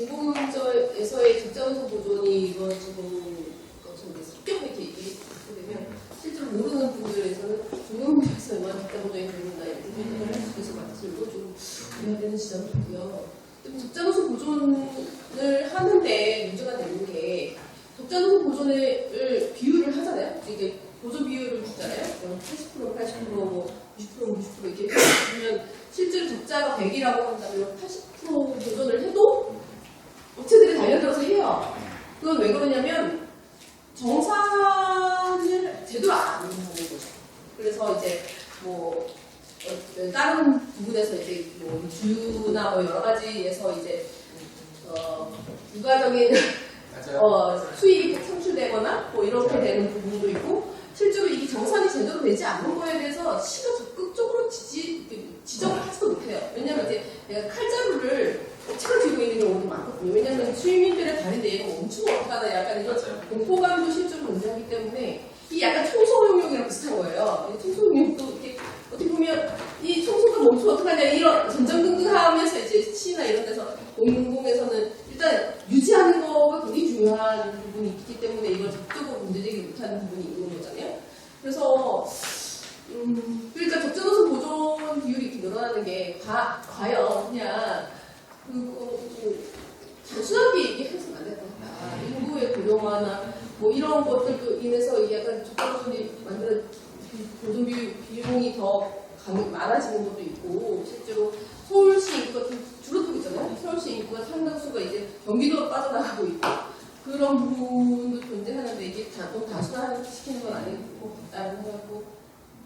공공문서에서의 적자운송 보존이 이루어지는 것처럼 습격을 이렇게 얘기하게 되면 실제로 모르는 분들에서는 공공문서에서만 적자 보존이 되는다 이렇게 생각을 할 수 있을 것 같아서 이거 좀 이해가 되는 지점이고요. 적자운송 보존을 하는데 문제가 되는 게 적자운송 보존을 비율을 하잖아요. 이게 보존 비율을 주잖아요. 80%, 80%, 뭐 90%, 60% 이렇게 보면 실제로 적자가 100이라고 한다면 80% 보존을 해도 업체들이 달려들어서 해요. 그건 왜 그러냐면 정산을 제대로 안 하는 거죠. 그래서 이제 뭐 다른 부분에서 이제 뭐 주나 뭐 여러 가지에서 이제 부가적인 수익이 창출되거나 뭐 이렇게 되는 부분도 있고 실제로 이게 정산이 제대로 되지 않는 거에 대해서 시가 적극적으로 지적을 하지도 못해요. 왜냐면 이제 내가 칼자루를 책을 들고 있는 경우도 많거든요. 왜냐면 수익민들의 발인데 얘가 멈추면 어떡하나 약간 이런 공포감도 실제로 존재하기 때문에 이 약간 청소용역이랑 비슷한 거예요. 청소용역도 이렇게 어떻게 보면 이 청소가 멈추면 어떡하냐 이런 전전긍긍하면서 이제 시나 이런 데서 공공에서는 일단 유지하는 거가 굉장히 중요한 부분이 있기 때문에 이걸 적극적으로 문제제기 못하는 부분이 있는 거잖아요. 그래서 그러니까 적자노선 보존 비율이 이렇게 늘어나는 게 과연 그냥 단순하게 얘기해서는 안 될 것 같다. 인구의 고령화나 뭐 이런 것들도 인해서 약간 적자노선이 만드는 보존 비용이 더 많아지는 것도 있고 실제로 서울시 인구가 좀 줄어들고 있잖아요. 서울시 인구가 상당수가 이제 경기도로 빠져나가고 있고 그런 부분도 존재하는데 이게 너무 단순화시키는 건 아닌 것 같다는 생각도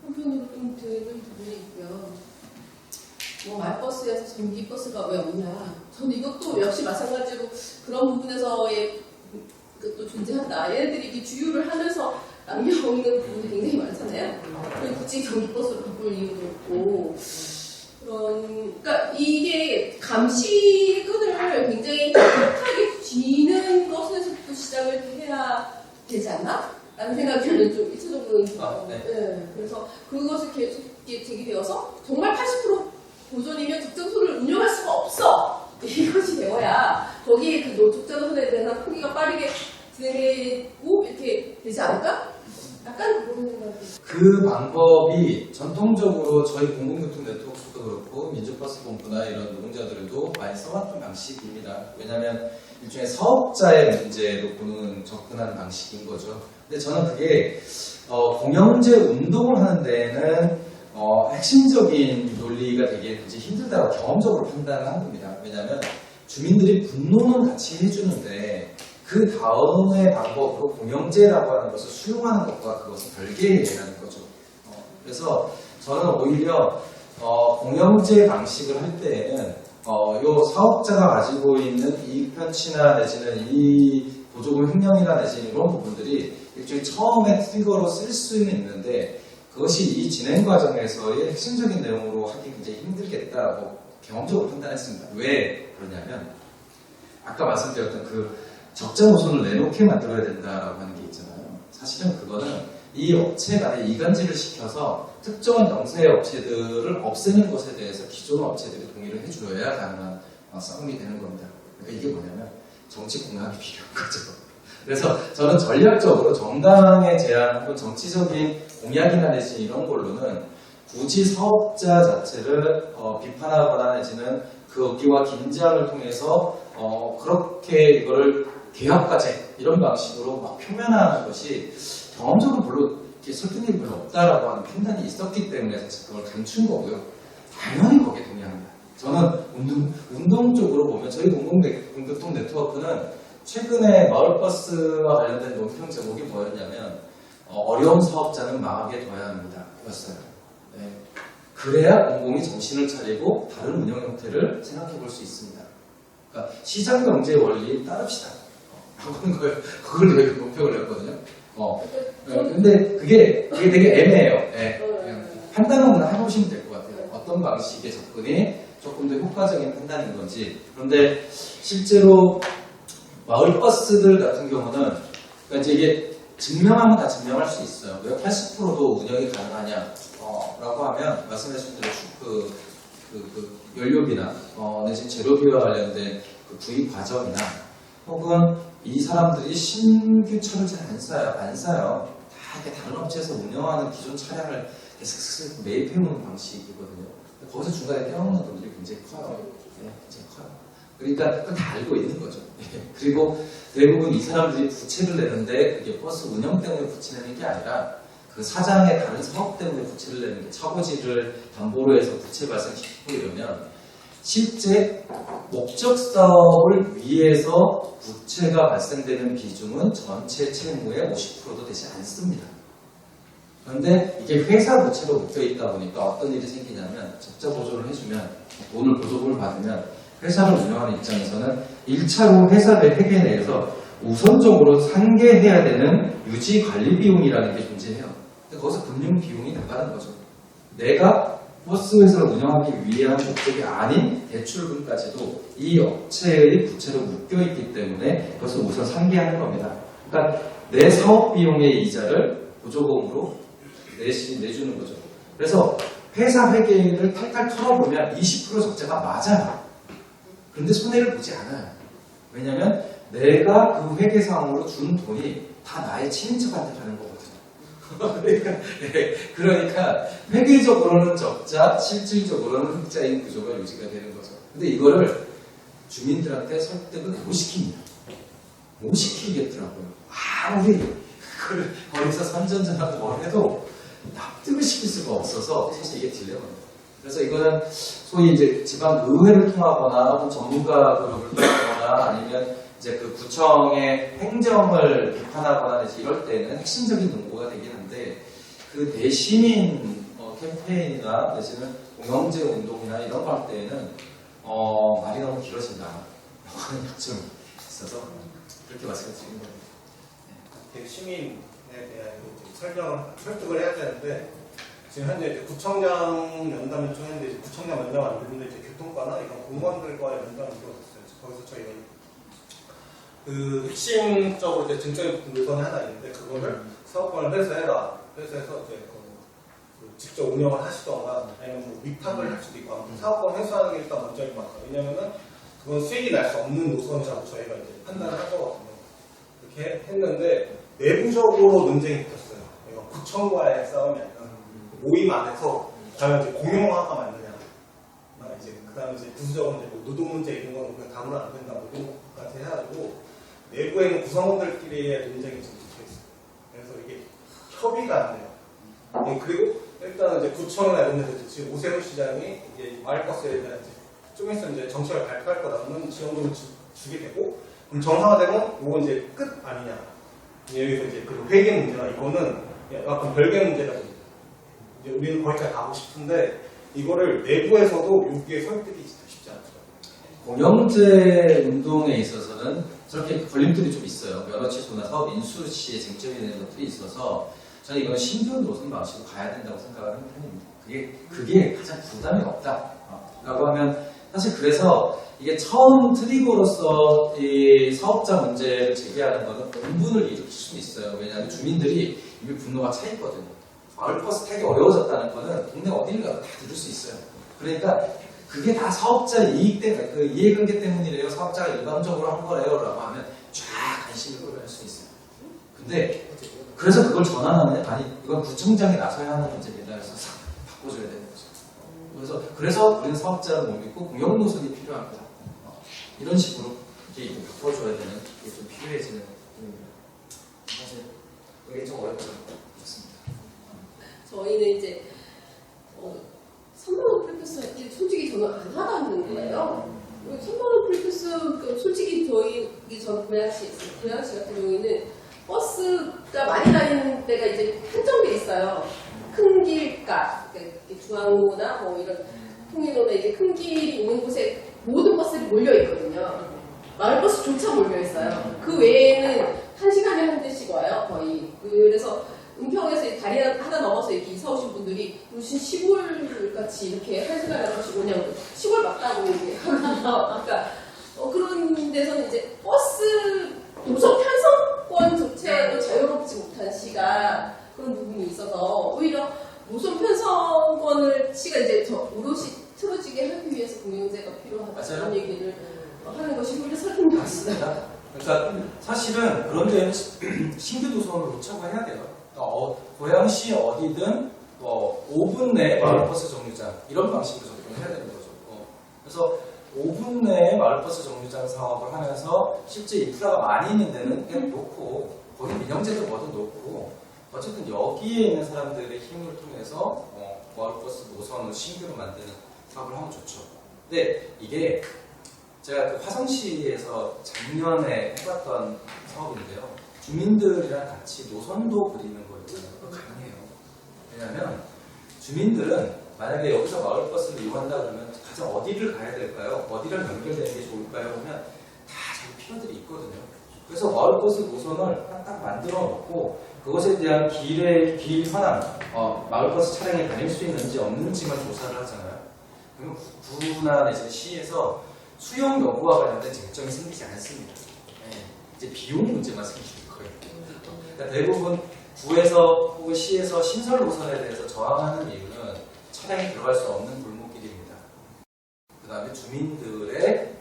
한편으로 좀 드는 부분이 있고요. 뭐 말버스에서 전기버스가 왜 없냐. 저는 이것도 역시 마찬가지로 그런 부분에서의 또 존재한다. 얘네들이 이렇게 주유를 하면서 남겨먹는 부분이 굉장히 많잖아요. 굳이 전기버스로 바꿀 이유도 없고. 그러니까 이게 감시끈을 굉장히 탁하게 쥐는 것에서부터 시작을 해야 되지 않나? 라는 생각이 저는 좀 1차적으로 네. 그래서 그것을 계속 제기되어서 정말 80% 보존이면 적정소를 운영할 수가 없어! 이것이 되어야 거기에 그 적정선에 대한 포기가 빠르게 진행되고 이렇게 되지 않을까? 약간 그런 생각이. 그 방법이 전통적으로 저희 공공교통 네트워크도 그렇고 민주버스본부나 이런 노동자들도 많이 써왔던 방식입니다. 왜냐하면 일종의 사업자의 문제로 보는 접근하는 방식인 거죠. 근데 저는 그게 공영제 운동을 하는 데에는 핵심적인 논리가 되게 이제 힘들다고 경험적으로 판단을 한 겁니다. 왜냐하면 주민들이 분노는 같이 해주는데 그 다음의 방법으로 공영제라고 하는 것을 수용하는 것과 그것은 별개의 일이라는 거죠. 그래서 저는 오히려 공영제 방식을 할 때에는 요 사업자가 가지고 있는 이익 편취나 내지는 이 보조금 횡령이나 내지는 이런 부분들이 일종의 처음에 트리거로 쓸 수는 있는데 그것이 이 진행 과정에서의 핵심적인 내용으로 하기 굉장히 힘들겠다라고 경험적으로 판단했습니다. 왜 그러냐면 아까 말씀드렸던 그 적자 노선을 내놓게 만들어야 된다라고 하는 게 있잖아요. 사실은 그거는 이 업체 간에 이간질을 시켜서 특정한 영세의 업체들을 없애는 것에 대해서 기존 업체들이 동의를 해줘야 가능한 싸움이 되는 겁니다. 그러니까 이게 뭐냐면 정치 공약이 필요한 거죠. 그래서 저는 전략적으로 정당의 제안 혹은 정치적인 공약이나 내지 이런 걸로는 굳이 사업자 자체를 비판하거나 내지는 그 업계와 긴장을 통해서 그렇게 이거를 계약과제 이런 방식으로 막 표면화하는 것이 경험적으로 별로 설득력이 별로 없다라고 하는 판단이 있었기 때문에 사실 그걸 감춘 거고요. 당연히 거기에 동의합니다. 저는 운동 쪽으로 보면 저희 공공교통 네트워크는 최근에 마을버스와 관련된 논평 제목이 뭐였냐면 어려운 사업자는 망하게 둬야 합니다. 였어요. 네. 그래야 공공이 정신을 차리고 다른 운영 형태를 생각해 볼 수 있습니다. 그러니까 시장 경제의 원리에 따릅시다. 그걸 저희가 논평을 했거든요. 근데 그게 되게 애매해요. 네. 판단은 해보시면 될 것 같아요. 어떤 방식의 접근이 조금 더 효과적인 판단인 건지. 그런데 실제로 마을버스들 같은 경우는 그러니까 이제 이게 증명하면 다 증명할 수 있어요. 왜 80%도 운영이 가능하냐? 라고 하면 말씀하신 대로 연료비나 내지는 재료비와 관련된 그 구입 과정이나 혹은 이 사람들이 신규 차를 잘 안 사요. 다 이렇게 다른 업체에서 운영하는 기존 차량을 계속 매입해오는 방식이거든요. 거기서 중간에 떼어놓는 분들이 굉장히 커요. 네, 굉장히 커요. 그러니까 그건 다 알고 있는 거죠. 그리고 대부분 이 사람들이 부채를 내는데 그게 버스 운영 때문에 부채 내는 게 아니라 그 사장의 다른 사업 때문에 부채를 내는 게 차고지를 담보로 해서 부채 발생시키고 이러면 실제 목적 사업을 위해서 부채가 발생되는 비중은 전체 채무의 50%도 되지 않습니다. 그런데 이게 회사 부채로 묶여 있다 보니까 어떤 일이 생기냐면 적자 보조를 해주면 돈을 보조금을 받으면 회사를 운영하는 입장에서는 1차로 회사 내 회계 내에서 우선적으로 상계해야 되는 유지 관리 비용이라는 게 존재해요. 근데 거기서 금융 비용이 나가는 거죠. 내가 버스 회사를 운영하기 위한 목적이 아닌 대출금까지도 이 업체의 부채로 묶여있기 때문에 그것을 우선 상계하는 겁니다. 그러니까 내 사업 비용의 이자를 보조금으로 내주는 거죠. 그래서 회사 회계를 탈탈 털어보면 20% 적자가 맞아요. 그런데 손해를 보지 않아요. 왜냐하면 내가 그 회계상으로 준 돈이 다 나의 친인척한테 가는 거거든요. 그러니까 회계적으로는 적자, 실질적으로는 흑자인 구조가 유지가 되는 거죠. 근데 이거를 주민들한테 설득을 못 시킵니다. 못 시키겠더라고요. 아무리 그걸 거기서 선전전하고 뭘 해도 납득을 시킬 수가 없어서 사실 이게 딜레마입니다. 그래서 이거는 소위 이제 지방 의회를 통하거나 혹은 전문가 그룹을 통하거나 아니면 이제 그 구청의 행정을 비판하거나 이제 이럴 때는 핵심적인 논거가 되긴 한데 그 대시민 캠페인이나 내지는 공영제 운동이나 이런 거 할 때에는 말이 너무 길어진다 하는 약점이 있어서 그렇게 말씀드리는 겁니다. 시민에 대한 설득을 해야 되는데 지금 현재 이제 구청장 면담을 좀 했는데 이제 구청장 면담 안 됐는데 이제 교통과나 이런 공무원들과의 면담을 이루어졌어요. 거기서 저희가 그 핵심적으로 이제 증적인 물건이 하나 있는데 그거를 사업권을 회수해라. 회수해서 이제 그 직접 운영을 하시던가 아니면 뭐 위탁을 할 수도 있고 아무튼 사업권 회수하는 게 일단 먼저인 것 같아요. 왜냐면은 그건 수익이 날 수 없는 노선이라고 저희가 이제 판단을 할 거거든요. 이렇게 했는데 내부적으로 논쟁이 있었어요. 이거 구청과의 싸움이 아니라 모임 안에서 과연 이제 공용화가 맞느냐, 이제 그다음에 이제 부수적으로 이제 뭐 노동 문제 이런 거는 그냥 다루면 안 된다, 노동까지 해가지고 내부에 있는 구성원들끼리의 논쟁이 좀 붙어 있어요. 그래서 이게 협의가 안 돼요. 그리고 일단은 이제 구청이나 이런 데서 지금 오세훈 시장이 이제 마을버스에 대한 좀 있으면 이제 정책을 발표할 거다. 그러면 지원금을 주게 되고, 그럼 정상화되면 이건 이제 끝 아니냐. 여기서 이제 그 회계 문제나 이거는 약간 별개 문제가 됩니다. 이제 우리는 거기까지 가고 싶은데 이거를 내부에서도 여기에 설득이 쉽지 않죠. 공영제 운동에 있어서는 저렇게 걸림돌이 좀 있어요. 면허 취소나 사업 인수 시에 쟁점이 되는 것들이 있어서 저는 이건 신규 노선 방식으로 가야 된다고 생각하는 편입니다. 그게 가장 부담이 없다라고 하면 사실 그래서 이게 처음 트리거로서 이 사업자 문제를 제기하는 것은 분분을 일으킬 수는 있어요. 왜냐하면 주민들이 이미 분노가 차 있거든요. 마을버스 타기 어려워졌다는 거는 동네 어디를 가도 다 들을 수 있어요. 그러니까 그게 다 사업자 이익 때문에, 그 이해관계 때문이래요. 사업자가 일방적으로 한 거래요. 라고 하면 쫙 관심을 끌어갈 수 있어요. 근데 그래서 그걸 전환하는, 아니 이건 구청장이 나서야 하는 문제입니다. 그래서 싹 바꿔줘야 되는 거죠. 그래서 우리는 사업자를 못 믿고 공영 노선이 필요합니다. 이런 식으로 이렇게 바꿔줘야 되는 게 좀 필요해지는 부분입니다. 사실 그게 좀 어렵죠. 저희는 이제 3만원 프리패스 할 때 솔직히 저는 안 하라는 거예요. 3만원 프리패스 솔직히 저희 전 고양시 같은 경우에는 버스가 많이 다니는 데가 이제 한정돼 있어요. 큰 길가, 그러니까 중앙로나 뭐 이런 통일로나 이제 큰 길이 있는 곳에 모든 버스들이 몰려 있거든요. 마을버스조차 몰려 있어요. 그 외에는 1시간에 한 대씩 와요, 거의. 그래서 은평에서 다리 하나 넘어서 이렇게 이사 오신 분들이 무슨 시골같이 이렇게 1시간에 한 번씩 오냐고 시골 맞다고 이렇게 그러니까 그런 데서는 이제 버스 노선 편성권조차도 자유롭지 못한 시가 그런 부분이 있어서 오히려 노선 편성권을 시가 이제 오롯이 틀어지게 하기 위해서 공영제가 필요하다 맞아요. 그런 얘기를 하는 것이고 이제 설득력이다. 그러니까 사실은 그런 데는 신규 노선을 놓자고 해야 돼요. 고양시 어디든 5분 내에 마을버스 정류장 이런 방식으로 접근해야 되는 거죠. 그래서 5분 내에 마을버스 정류장 사업을 하면서 실제 인프라가 많이 있는 데는 그냥 놓고 거기 민영제도 뭐든 놓고 어쨌든 여기에 있는 사람들의 힘을 통해서 마을버스 노선을 신규로 만드는 사업을 하면 좋죠. 근데 이게 제가 그 화성시에서 작년에 해봤던 사업인데요. 주민들이랑 같이 노선도 그리는 거예요. 가능해요. 왜냐하면 주민들은 만약에 여기서 마을버스를 이용한다 그러면 가장 어디를 가야 될까요? 어디랑 연결되는 게 좋을까요? 그러면 다 자기 필요들이 있거든요. 그래서 마을버스 노선을 하나 딱 만들어 놓고 그것에 대한 길 현황, 마을버스 차량이 다닐 수 있는지 없는지만 조사를 하잖아요. 그러면 구나 내지 시에서 수용 여부와 관련된 쟁점이 생기지 않습니다. 네, 이제 비용 문제만 생기는 거예요. 그러니까 대부분 구에서 혹은 시에서 신설 노선에 대해서 저항하는 이유는 차량이 들어갈 수 없는 골목길입니다. 그 다음에 주민들의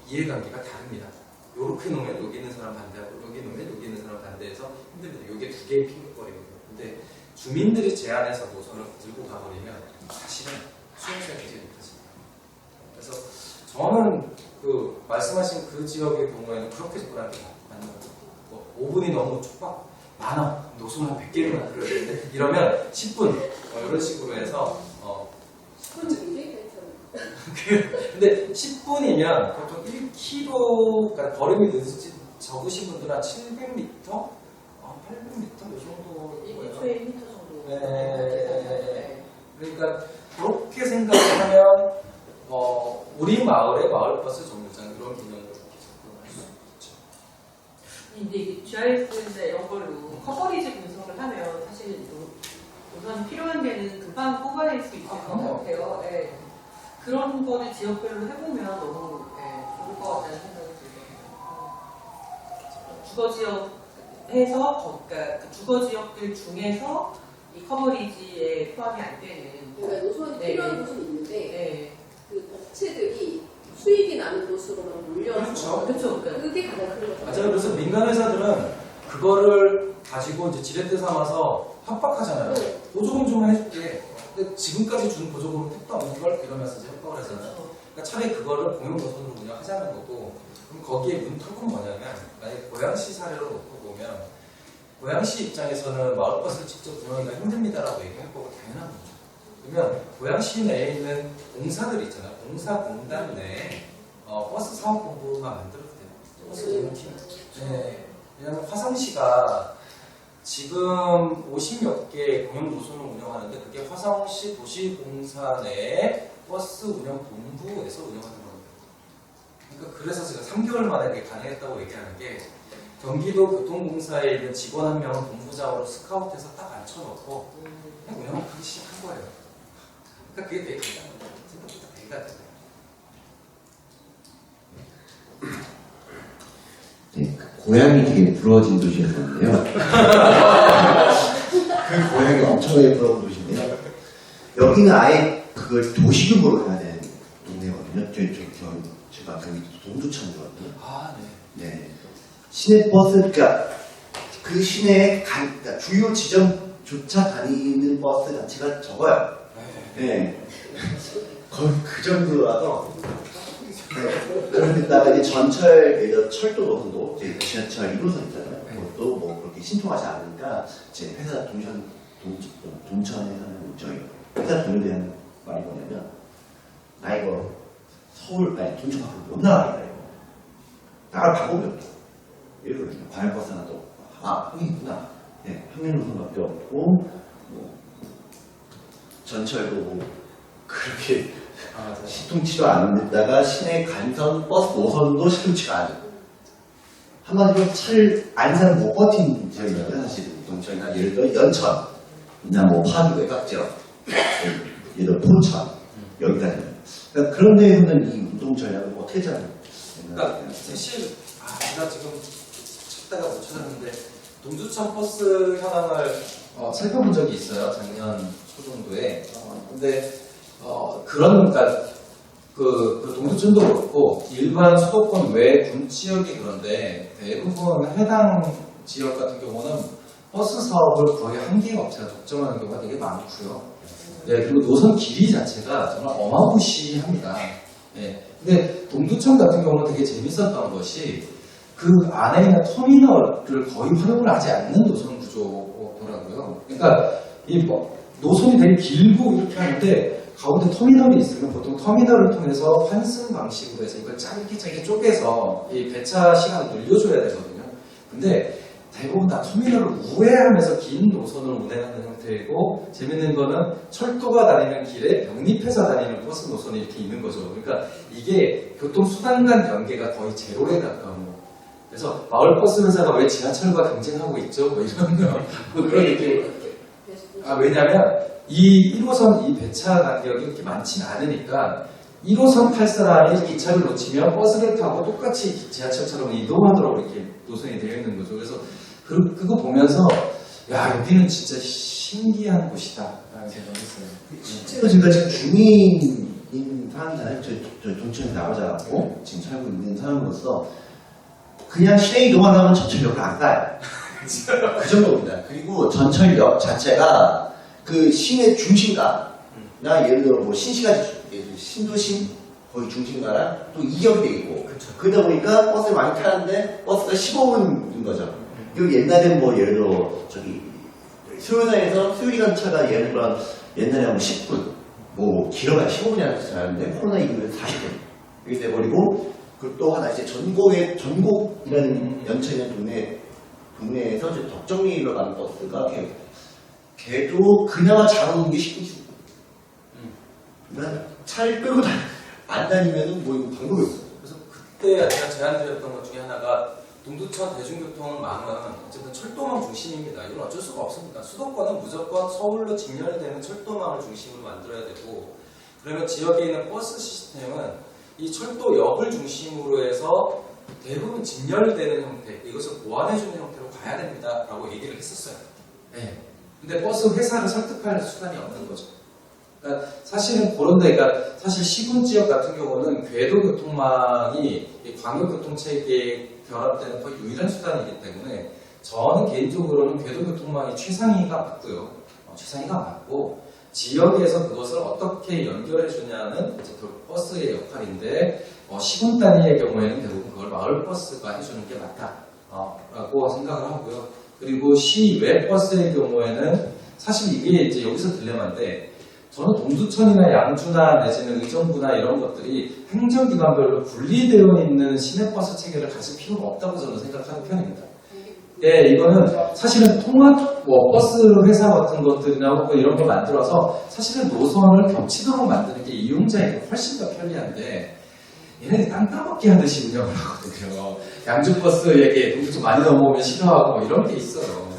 이해관계가 다릅니다. 요렇게 놓으면 여기 있는 사람 반대하고 여기 놓으면 여기 있는 사람 반대해서 힘듭니다. 이게 두 개의 핑크거리거든요. 근데 주민들이 제안해서 노선을 들고 가버리면 사실은 수용자가 되지 못하십니다. 그래서 저는 그 말씀하신 그 지역의 경우에는 그렇게 접근하는 게 맞는 것 같아요. 5분이 너무 촉박 많아. 노선 한 100개를 만들어야 되는데 이러면 10분 이런 식으로 해서 10분 굉장히 괜찮아요. 근데 10분이면 보통 1km 그러니까 걸음이 적으신 분들은 한 700m? 800m? 이 정도 1초에 1m 정도. 네. 그러니까 그렇게 생각을 하면 우리 마을의 마을버스 정류장 이런 기능을 이렇게 접근할 수 있죠. 근데 이게 GIS나 이런 걸로 커버리지 분석을 하면 사실 우선 필요한 데는 금방 뽑아낼 수 있을 것 같아요. 네. 그런 거를 지역별로 해보면 너무 좋을 것 같다는 생각이 들거든요. 주거 지역에서 그러니까 그 주거 지역들 중에서 이 커버리지에 포함이 안 되는 그러니까 노선이 필요한 곳은 있는데 네. 그 업체들이 수익이 나는 곳으로만 몰려서 그렇죠. 그게 가장 큰 거죠. 맞아요. 그래서 민간 회사들은 그거를 가지고 이제 지렛대 삼아서 협박하잖아요. 네. 보조금 좀 해줄게. 근데 지금까지 준 보조금은 택도 없는 걸 이러면서 이제 협박을 하잖아요. 그러니까 차라리 그거를 공용노선으로 운영하자는 거고, 그럼 거기에 문턱은 뭐냐면, 만약에 고양시 사례로 놓고 보면, 고양시 입장에서는 마을버스를 직접 운영하기가 힘듭니다라고 얘기할 거고 당연한 거죠. 그러면 고양시 내에 있는 공사들 있잖아요. 공사공단 내에 버스 사업본부만 만들어도 돼요. 버스 운영팀. 네. 왜냐하면 화성시가 지금 50몇 개 공영 노선을 운영하는데 그게 화성시 도시공사 내에 버스 운영 본부에서 운영하는 겁니다. 그러니까 그래서 제가 3개월 만에 그게 가능했다고 얘기하는 게 경기도 교통공사에 있는 직원 한 명을 본부장으로 스카우트해서 딱 앉혀놓고 그냥 운영을 하기 시작한 거예요. 그러니까 그게 되게 간단한 거예요. 생각보다 되게 간단해요. 네, 고향이 되게 부러워진 도시였는데요. 그 고향이 엄청나게 부러운 도시인데요. 여기는 아예 그걸 도시급으로 해야 되는 동네거든요. 제가 경기도 동두천이거든요. 아, 네. 네. 시내 버스, 그러니까 그 시내에 그러니까 주요 지점조차 다니는 버스 자체가 적어요. 네. 거의 그 정도라서. 네. 그런데다가 이제 전철, 철도 노선도 이제 지하철 1호선 있잖아요. 그것도 뭐 그렇게 신통하지 않으니까 제 회사 동천에서는 저희 회사 동료에 대한 말이 뭐냐면 나 이거 서울, 아니 동천 밖으로 못 나가겠다 이거. 나갈 방법이 없다. 예를 들어 과일버스 하나 더. 형이 있구나. 네, 평행 노선밖에 없고 뭐 전철도 뭐 그렇게 시통치도 않는다가 시내 간선 버스 노선도 시통치가 않아요. 한마디로 차를 안 사면 못 버틴 지역이라고요, 사실은. 동천이나 예를 들어 연천이나 뭐 파주 외곽지역, 예를 들어 포천, 여기까지. 그러니까 그런 데에서는 이 운동전략을 어떻게 짜는 그러니까 사실 제가 지금 찾다가 못 찾았는데 동두천 버스 현황을 살펴본 적이 있어요. 작년 초 정도에. 근데 그런 그러니까 그 동두천도 그렇고 일반 수도권 외 군 지역이 그런데 대부분 해당 지역 같은 경우는 버스 사업을 거의 한 개의 업체가 독점하는 경우가 되게 많고요. 네, 그리고 노선 길이 자체가 정말 어마무시합니다. 네, 근데 동두천 같은 경우는 되게 재밌었던 것이 그 안에 있는 터미널을 거의 활용을 하지 않는 노선 구조더라고요. 그러니까 이 노선이 되게 길고 이렇게 하는데 가운데 터미널이 있으면 보통 터미널을 통해서 환승 방식으로 해서 이걸 짧게 쪼개서 이 배차 시간을 늘려줘야 되거든요. 근데 대부분 다 터미널을 우회하면서 긴 노선을 운행하는 형태이고 재밌는 거는 철도가 다니는 길에 병립해서 다니는 버스 노선이 이렇게 있는 거죠. 그러니까 이게 교통수단 간 연계가 거의 제로에 가까운 거. 그래서 마을버스 회사가 왜 지하철과 경쟁하고 있죠? 뭐 이런 거. 뭐 그런 느낌. 왜냐면 이 1호선 이 배차 간격이 그렇게 많지는 않으니까 1호선 탈 사람이 기차를 놓치면 버스를 타고 똑같이 지하철처럼 이동하도록 이렇게 노선이 되어 있는 거죠. 그래서 그거 보면서 야 여기는 진짜 신기한 곳이다 라는 생각을 했어요. 실제로 제가 지금 주민인 사람들, 저 동천에 나오지 않고 지금 살고 있는 사람으로서 그냥 시내 이동만 하면 전철역을 안 가요. 그 정도입니다. 그리고 전철역 자체가 그 시내 중심가나 예를 들어 뭐 신도심 거의 중심가랑 또 2역이 돼 있고 그러다 보니까 버스를 많이 타는데 버스가 15분인 거죠. 그리고 옛날엔 뭐 예를 들어 저기 수요일에서 수요일 간 차가 예를 들어 옛날에 한 10분 뭐 길어야 15분이라는 줄 알았는데 코로나 이후에 40분 이렇게 돼버리고 그리고 또 하나 이제 전곡이라는 연차 있는 동네에서 이제 덕정리로 가는 버스가 걔도 그나마 잘 오는 게 19분. 그러니까 차를 끌고 안 다니면은 뭐 이거 방법이 없어. 그래서 그때 제가 제안드렸던 것 중에 하나가 동두천 대중교통망은 어쨌든 철도망 중심입니다. 이건 어쩔 수가 없습니다. 수도권은 무조건 서울로 직렬되는 철도망을 중심으로 만들어야 되고 그러면 지역에 있는 버스 시스템은 이 철도역을 중심으로 해서 대부분 직렬되는 형태, 이것을 보완해주는 형태로 가야 됩니다. 라고 얘기를 했었어요. 네. 근데 버스 회사를 설득할 수단이 없는 거죠. 그러니까 사실은 그런데, 그러니까 사실 시군 지역 같은 경우는 궤도 교통망이 광역교통 체계에 결합되는 거의 유일한 수단이기 때문에 저는 개인적으로는 궤도 교통망이 최상위가 맞고요. 최상위가 맞고 지역에서 그것을 어떻게 연결해 주냐는 이제 버스의 역할인데 시군 단위의 경우에는 대부분 그걸 마을버스가 해주는 게 맞다라고 생각을 하고요. 그리고 시외 버스의 경우에는 사실 이게 이제 여기서 딜레마인데 저는 동두천이나 양주나 내지는 의정부나 이런 것들이 행정기관별로 분리되어 있는 시내버스 체계를 가질 필요가 없다고 저는 생각하는 편입니다. 네, 이거는 사실은 통합 버스 회사 같은 것들이나 혹은 이런 걸 만들어서 사실은 노선을 겹치도록 만드는 게 이용자에게 훨씬 더 편리한데 얘네들이 땅 따먹기 하듯이 운영을 하거든요. 양주버스에게 동두천 많이 넘어오면 싫어하고 뭐 이런 게 있어요.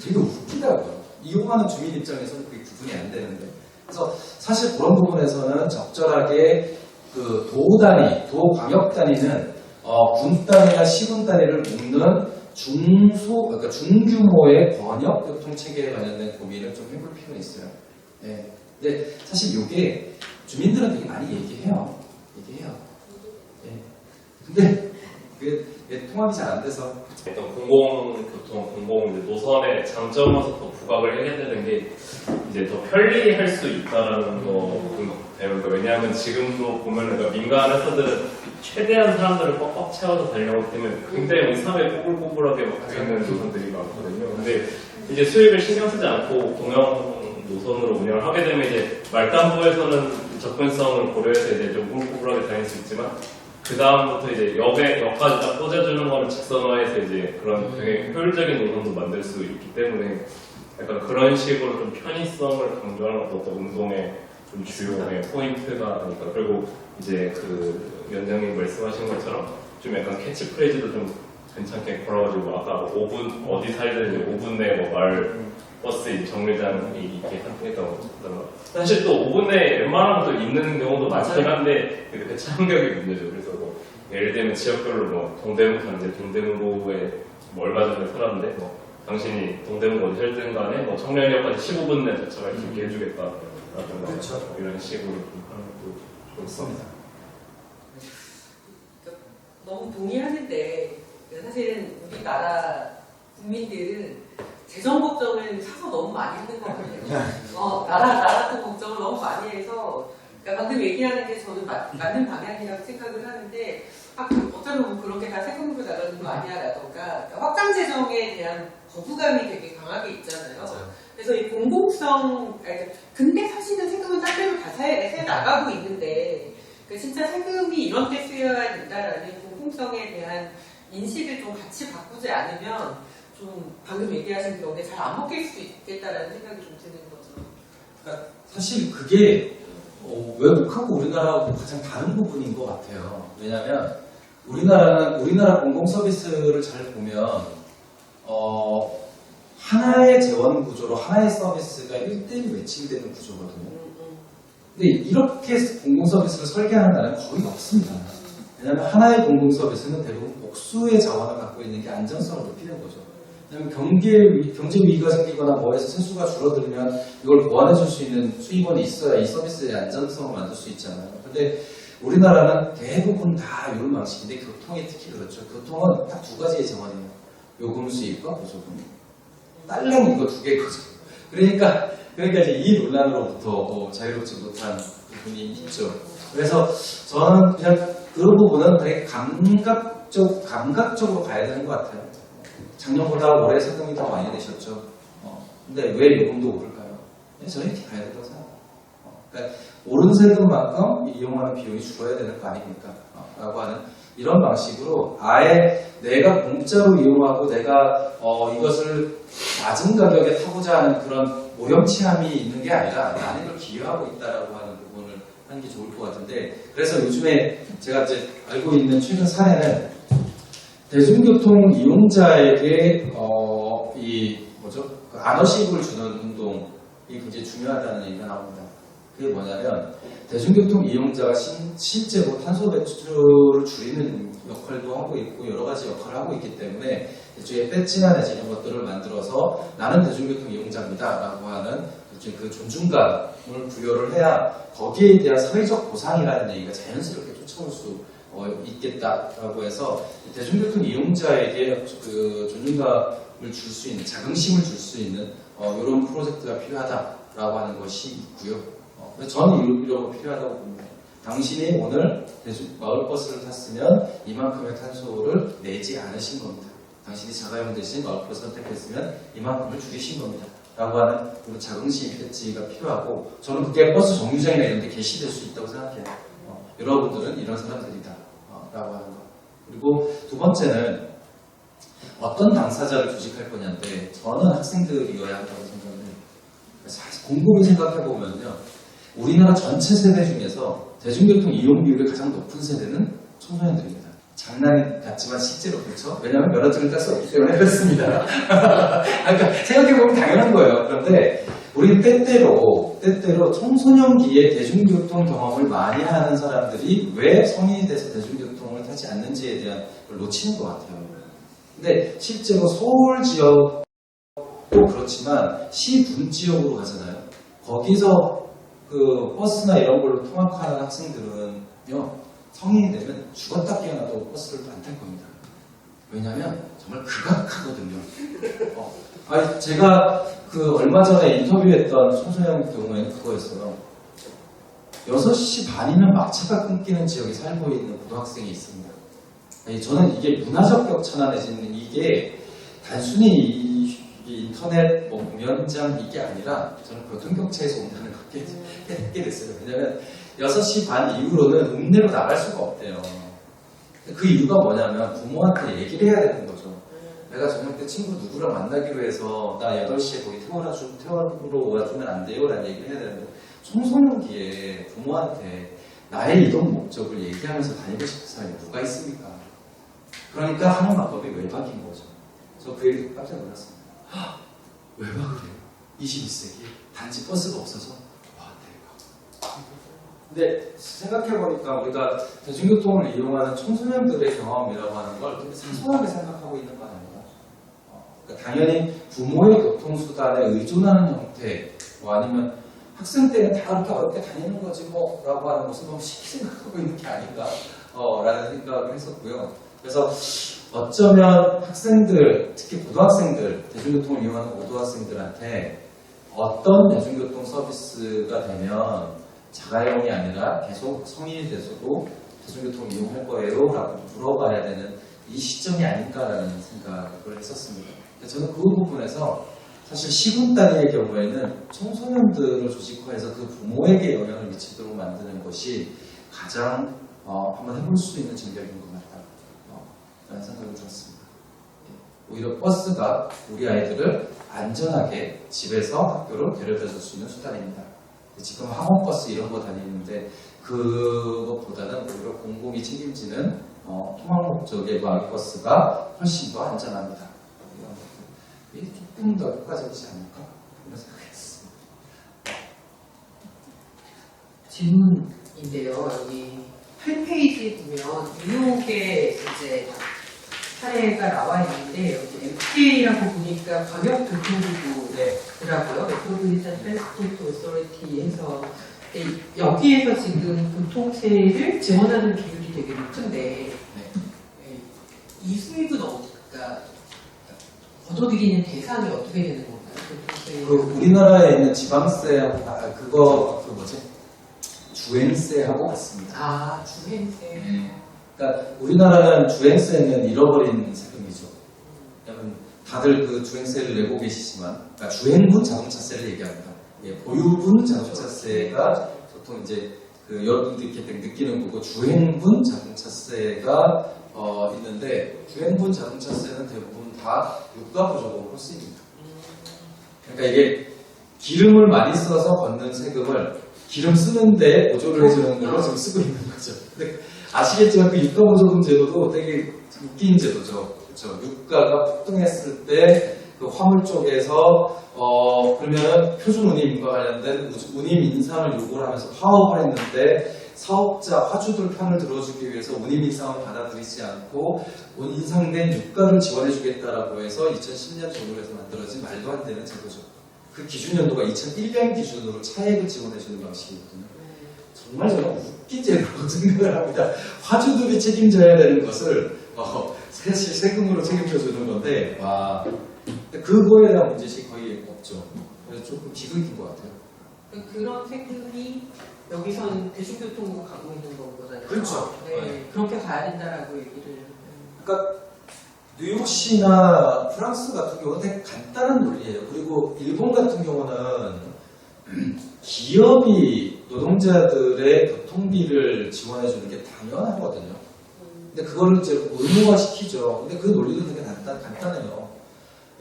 되게 웃기다고요. 이용하는 주민 입장에서는 그게 구분이 안 되는데. 그래서 사실 그런 부분에서는 적절하게 그 도 단위, 도 광역 단위는 군 단위나 시군 단위를 묶는 그러니까 중규모의 번역 교통 체계에 관련된 고민을 좀 해볼 필요가 있어요. 네. 근데 사실 이게 주민들은 되게 많이 얘기해요. 네. 근데 그게 통합이 잘 안 돼서. 어떤 공공 노선의 장점에서 더 부각을 해야 되는 게 이제 더 편리할 수 있다라는 거인 것 같아요. 그러니까 왜냐하면 지금도 보면 그러니까 민간 회사들은 최대한 사람들을 꽉꽉 채워서 달려오기 때문에 굉장히 의사에 꼬불꼬불하게 되는 노선들이 많거든요. 근데 이제 수익을 신경 쓰지 않고 공영 노선으로 운영을 하게 되면 이제 말단부에서는 접근성을 고려해서 이제 좀 꼬불꼬불하게 다닐 수 있지만 그 다음부터 이제 역까지 딱 꽂아주는 거를 직선화해서 이제 그런 되게 효율적인 노선도 만들 수 있기 때문에 약간 그런 식으로 좀 편의성을 강조하는 것도 어떤 운동의 좀 주요의 포인트가 아닐까. 그리고 이제 그 위원장님 말씀하신 것처럼 좀 약간 캐치프레이즈도 좀 괜찮게 걸어가지고 아까 뭐 5분 어디 살든 이제 5분 내에 뭐 말 버스 정류장이 있게 했던 것처럼 사실 또 5분 내에 웬만한 것도 있는 경우도 많긴 한데 그 배차 간격이 문제죠. 그래서 뭐 예를 들면 지역별로 뭐 동대문 가는데 동대문구에 뭐 얼마 전에 살았는데 뭐 당신이 동대문 어디 살든 간에 뭐 청량역까지 15분 내 도착할 수 있게 해주겠다 라든가 그렇죠. 이런 식으로 좀 하는 것도 좋습니다. 그러니까 너무 동의하는데 사실은 우리나라 국민들은 재정 걱정을 사서 너무 많이 하는 것 같아요. 나라 같은 걱정을 너무 많이 해서 그러니까 방금 얘기하는 게 저는 맞는 방향이라고 생각을 하는데 어쩌면 뭐 그런 게 다 세금으로 나가는 거 아니야라던가 그러니까 확장 재정에 대한 거부감이 되게 강하게 있잖아요. 맞아요. 그래서 이 공공성 근데 사실은 세금은 딴 데로 다 새 나가고 있는데 그러니까 진짜 세금이 이런 데 쓰여야 된다라는 공공성에 대한 인식을 좀 같이 바꾸지 않으면 좀 방금 얘기하신 경우에 잘 안 먹힐 수 있겠다라는 생각이 좀 드는 거죠. 그러니까 사실 그게 외국하고 우리나라하고 가장 다른 부분인 것 같아요. 왜냐하면 우리나라 공공 서비스를 잘 보면 하나의 재원 구조로 하나의 서비스가 1대1 매칭되는 구조거든요. 근데 이렇게 공공 서비스를 설계하는 나라는 거의 없습니다. 왜냐하면 하나의 공공 서비스는 대부분 복수의 자원을 갖고 있는 게 안정성을 높이는 거죠. 왜냐하면 경제 위기가 생기거나 뭐해서 세수가 줄어들면 이걸 보완해 줄 수 있는 수입원이 있어야 이 서비스의 안정성을 만들 수 있잖아요. 근데 우리나라는 대부분 다 이런 방식인데 교통이 특히 그렇죠. 교통은 딱 두 가지의 재원이에요. 요금 수입과 보조금. 딸랑 이거 두 개거죠. 그러니까 이제 이 논란으로부터 자유롭지 못한 부분이 있죠. 그래서 저는 그냥 그런 부분은 되게 감각적으로 가야 되는 것 같아요. 작년보다 올해 세금이 더 많이 내셨죠. 근데 왜 요금도 오를까요? 저는 이렇게 가야 된다고 생각해요. 그러니까 오른 세금만큼 이용하는 비용이 줄어야 되는 거 아닙니까? 라고 하는 이런 방식으로 아예 내가 공짜로 이용하고 내가 이것을 낮은 가격에 타고자 하는 그런 모형치함이 있는 게 아니라 나는 이걸 기여하고 있다라고 하는 부분을 하는 게 좋을 것 같은데 그래서 요즘에 제가 이제 알고 있는 최근 사례는 대중교통 이용자에게 그 아너십을 주는 운동이 굉장히 중요하다는 얘기가 나옵니다. 그게 뭐냐면 대중교통 이용자가 실제로 탄소 배출을 줄이는 역할도 하고 있고 여러 가지 역할을 하고 있기 때문에 일종의 배지나 내지 이런 것들을 만들어서 나는 대중교통 이용자입니다 라고 하는 그 존중감을 부여를 해야 거기에 대한 사회적 보상이라는 얘기가 자연스럽게 쫓아올 수 있겠다라고 해서 대중교통 이용자에게 그 존중감을 줄 수 있는 자긍심을 줄 수 있는 이런 프로젝트가 필요하다라고 하는 것이 있고요. 저는 이런 거 필요하다고 봅니다. 당신이 오늘 마을버스를 탔으면 이만큼의 탄소를 내지 않으신 겁니다. 당신이 자가용 대신 마을버스 선택했으면 이만큼을 줄이신 겁니다. 라고 하는 그런 자긍심 배지가 필요하고 저는 그게 버스 정류장이나 이런 데 게시될 수 있다고 생각해요. 여러분들은 이런 사람들이다. 라고 하는 거. 그리고 두 번째는 어떤 당사자를 조직할 거냐인데 저는 학생들이어야 한다고 생각을 해요. 사실 곰곰이 생각해보면요. 우리나라 전체 세대 중에서 대중교통 이용 비율이 가장 높은 세대는 청소년들입니다. 장난 같지만 실제로 그렇죠. 왜냐하면 면허증을 딸 수 없기 때문에 그렇습니다. 그러니까 생각해보면 당연한 거예요. 그런데 우리 때때로 청소년기에 대중교통 경험을 많이 하는 사람들이 왜 성인이 돼서 대중교통을 타지 않는지에 대한 걸 놓치는 것 같아요. 근데 실제로 서울 지역도 그렇지만 시분 지역으로 가잖아요. 거기서 그 버스나 이런 걸로 통학하는 학생들은요 성인이 되면 죽었다 깨어나도 버스를 안 탈 겁니다. 왜냐하면 정말 극악하거든요. 제가 그 얼마 전에 인터뷰했던 청소년 경우에는 그거였어요. 6시 반이면 막차가 끊기는 지역에 살고 있는 고등학생이 있습니다. 저는 이게 문화적 격차나 내지는 이게 단순히 이 인터넷 공연장 이게 아니라 저는 교통격차에서 온다는 걸 깨닫게 됐어요. 왜냐하면 6시 반 이후로는 읍내로 나갈 수가 없대요. 그 이유가 뭐냐면 부모한테 얘기를 해야 되는 거죠. 내가 저녁 때 친구 누구랑 만나기로 해서 나 8시에 거기 태워로 와주면 안 돼요? 라는 얘기를 해야 되는데 청소년기에 부모한테 나의 이동 목적을 얘기하면서 다니고 싶은 사람이 누가 있습니까? 그러니까 하는 방법이 외박인 거죠. 저 그 얘기 깜짝 놀랐습니다. 외박을 해요? 21세기 단지 버스가 없어서? 와 대박. 근데 생각해보니까 우리가 대중교통을 이용하는 청소년들의 경험이라고 하는 걸 되게 사소하게 생각하고 있는 거 아닌가? 그러니까 당연히 부모의 교통수단에 의존하는 형태 뭐 아니면 학생 때는 다 그렇게 어렵게 다니는 거지 뭐 라고 하는 것을 너무 쉽게 생각하고 있는 게 아닌가 라는 생각을 했었고요. 그래서 어쩌면 학생들, 특히 고등학생들, 대중교통을 이용하는 고등학생들한테 어떤 대중교통 서비스가 되면 자가용이 아니라 계속 성인이 돼서도 대중교통을 이용할 거예요? 라고 물어봐야 되는 이 시점이 아닌가라는 생각을 했었습니다. 저는 그 부분에서 사실 시군단위의 경우에는 청소년들을 조직화해서 그 부모에게 영향을 미치도록 만드는 것이 가장 한번 해볼 수 있는 전략인 것 같다 라는 생각이 들었습니다. 오히려 버스가 우리 아이들을 안전하게 집에서 학교로 데려다 줄 수 있는 수단입니다. 지금 학원버스 이런 거 다니는데 그것보다는 오히려 공공이 책임지는 통학 목적의 마을버스가 훨씬 더 안전합니다. 이게 조금 더 효과적이지 않을까 이런 생각했습니다. 질문인데요. 여기 8페이지에 보면 유용계 이제 사례가 나와 있는데 여기 MTA라고 보니까 광역교통부더라고요. 메트로폴리탄 트랜스포트 오소리티에서 여기에서 지금 교통세를 지원하는 비율이 되게 높은데 이 수입은 그러니까 얻어들이는 대상이 어떻게 되는 건가요? 교통세. 우리나라에 있는 지방세 그거 주행세하고 같습니다. 주행세. 그러니까 우리나라는 주행세는 잃어버린 세금이죠. 왜냐하면 다들 그 주행세를 내고 계시지만, 그러니까 주행분 자동차세를 얘기합니다. 보유분 자동차세가 보통 이제 그 여러분들이 이렇게 느끼는 거고, 주행분 자동차세가 있는데, 주행분 자동차세는 대부분 다 유가 부족으로 쓰입니다. 그러니까 이게 기름을 많이 써서 걷는 세금을 기름 쓰는데 보조를 해주는 걸로 지금 쓰고 있는 거죠. 근데 아시겠지만 그 유가보조금 제도도 되게 웃긴 제도죠. 그렇죠. 유가가 폭등했을 때 그 화물 쪽에서 그러면 표준 운임과 관련된 운임 인상을 요구를 하면서 파업을 했는데 사업자 화주들 편을 들어주기 위해서 운임 인상을 받아들이지 않고 인상된 유가를 지원해주겠다라고 해서 2010년 정부에서 만들어진 말도 안 되는 제도죠. 그 기준 연도가 2001년 기준으로 차액을 지원해주는 방식이거든요. 정말 저는 웃긴 제도라고 생각을 합니다. 화주들이 책임져야 되는 것을 사실 세금으로 책임져주는 건데, 와, 그거에 대한 문제식이 거의 없죠. 그래서 조금 비극인 것 같아요. 그런 세금이 여기선 대중교통으로 가고 있는 거거든요. 그렇죠. 네, 그렇게 가야 된다라고 얘기를. 그러니까 뉴욕시나 프랑스 같은 경우는 되게 간단한 논리예요. 그리고 일본 같은 경우는 기업이 노동자들의 교통비를 지원해주는 게 당연하거든요. 근데 그거를 이제 의무화시키죠. 근데 그 논리도 되게 간단해요.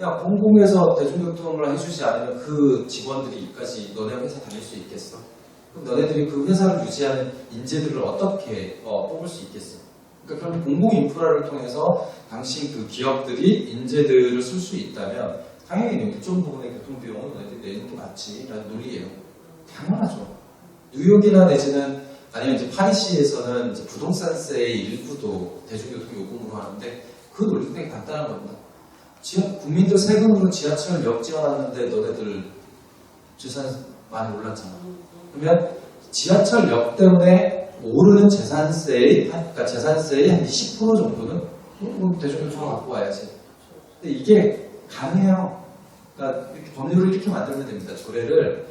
야, 공공에서 대중교통을 해주지 않으면 그 직원들이까지 너네 회사 다닐 수 있겠어? 그럼 너네들이 그 회사를 유지하는 인재들을 어떻게 뽑을 수 있겠어? 그러니까 그럼 공공 인프라를 통해서 당신 그 기업들이 인재들을 쓸 수 있다면 당연히 일정 부분의 교통 비용은 너희들이 내는 게 맞지라는 논리예요. 당연하죠. 뉴욕이나 내지는 아니면 이제 파리시에서는 이제 부동산세의 일부도 대중교통 요금으로 하는데 그 논리도 되게 간단한 겁니다. 국민들 세금으로 지하철역 지어놨는데 너네들 재산 많이 올랐잖아. 그러면 지하철역 때문에 오르는 재산세의 한 20% 정도는 대중교통을 갖고 와야지. 근데 이게 가능해요. 그러니까 이렇게 법률을 이렇게 만들면 됩니다. 조례를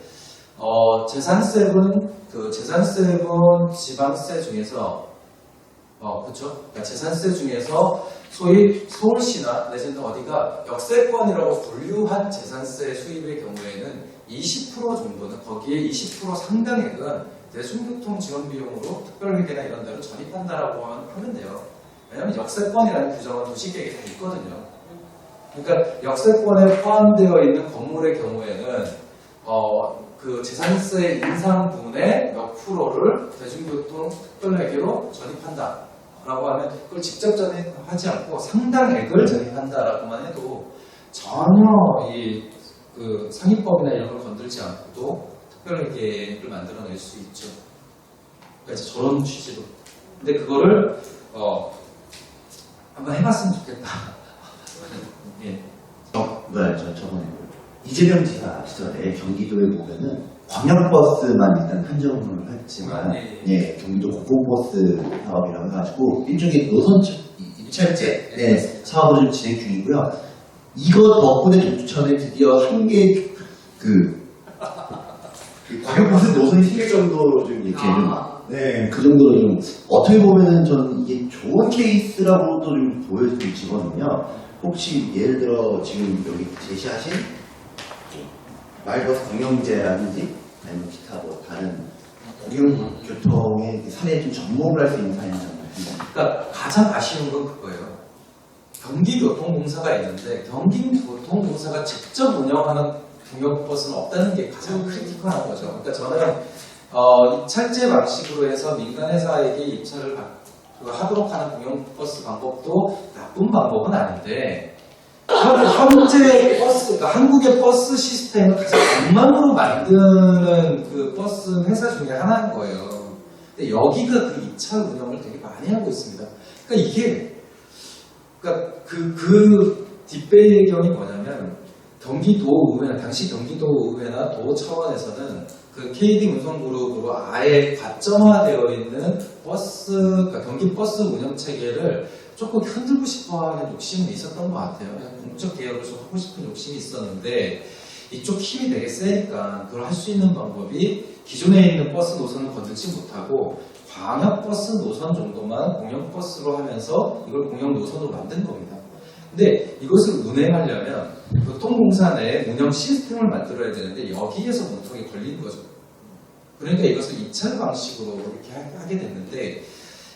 재산세분 지방세 중에서 그렇죠. 그러니까 재산세 중에서 소위 서울시나 내지는 어디가 역세권이라고 분류한 재산세 수입의 경우에는 20% 정도는 거기에 20% 상당액은 대중교통 지원 비용으로 특별회계나 이런 데로 전입한다라고 하면 돼요. 왜냐하면 역세권이라는 규정은 도시계획에 다 있거든요. 그러니까 역세권에 포함되어 있는 건물의 경우에는 그 재산세 인상분의 몇 프로를 대중교통 특별회계로 전입한다. 라고 하면 그걸 직접 전입하지 않고 상당액을 전입한다라고만 해도 전혀 그 상위법이나 이런 걸 건들지 않고도 특별회계를 만들어낼 수 있죠. 그러니까 저런 취지로. 근데 그거를 한번 해봤으면 좋겠다. 예. 저번에 이재명 지사 시절에 경기도에 보면은 광역버스만 일단 한정을 했지만 네. 예, 경기도 고속버스 사업이라고 해가지고 일종의 노선 입찰제 네, 사업을 좀 진행 중이고요. 이거 덕분에 동두천에 드디어 한 개 그 광역버스 노선이 생길 정도로 좀 이렇게 좀 네, 그 정도로 좀 어떻게 보면은 저는 이게 좋은 케이스라고도 좀 보여지거든요. 혹시 예를 들어 지금 여기 제시하신 말버스 공영제라든지 아니면 기타 뭐 다른 공영교통의 사례에 좀 접목을 할 수 있는 사례는 그러니까 가장 아쉬운 건 그거예요. 경기교통공사가 있는데 경기교통공사가 직접 운영하는 공영버스는 없다는 게 가장 크리티컬한 거죠. 그러니까 저는 입찰제 방식으로 해서 민간 회사에게 입찰을 하도록 하는 공영버스 방법도 나쁜 방법은 아닌데 현재 버스, 그러니까 한국의 버스 시스템을 가장 엉망으로 만드는 그 버스 회사 중에 하나인 거예요. 근데 여기가 그 입찰 운영을 되게 많이 하고 있습니다. 그러니까 이게, 그러니까 그 뒷배경이 뭐냐면 경기도의회, 당시 경기도의회나 도 차원에서는 그 KD 운송그룹으로 아예 과점화되어 있는 버스, 그러니까 경기 버스 운영 체계를 조금 흔들고 싶어 하는 욕심이 있었던 것 같아요. 그냥 공적 개혁을 좀 하고 싶은 욕심이 있었는데 이쪽 힘이 되게 세니까 그걸 할 수 있는 방법이 기존에 있는 버스 노선을 건들지 못하고 광역버스 노선 정도만 공영버스로 하면서 이걸 공영 노선으로 만든 겁니다. 근데 이것을 운행하려면 교통공사 내 운영 시스템을 만들어야 되는데 여기에서 문턱이 걸린 거죠. 그러니까 이것을 입찰 방식으로 이렇게 하게 됐는데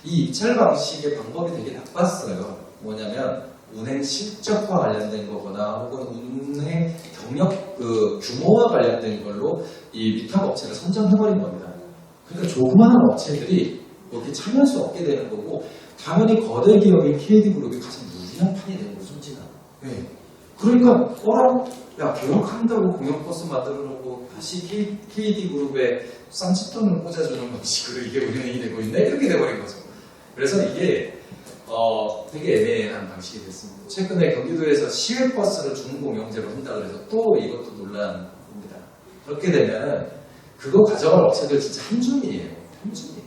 이 입찰 방식의 방법이 되게 나빴어요. 뭐냐면 운행 실적과 관련된 거거나 혹은 운행 경력 규모와 관련된 걸로 이 위탁 업체를 선정해버린 겁니다. 그러니까 조그마한 업체들이 여기 참여할 수 없게 되는 거고 당연히 거대 기업인 KD그룹이 가장 유리한 판이 되는 거죠. 네. 그러니까 야 개혁한다고 공영버스 만들어놓고 다시 KD그룹에 쌍짓돈을 꽂아주는 방식으로 이게 운영이 되고 있네 이렇게 돼버린 거죠. 그래서 이게 되게 애매한 방식이 됐습니다. 최근에 경기도에서 시외버스를 준공영제로 한다고 해서 또 이것도 논란입니다. 그렇게 되면 그거 가져갈 업체들 진짜 한 줌이에요. 한 줌이에요.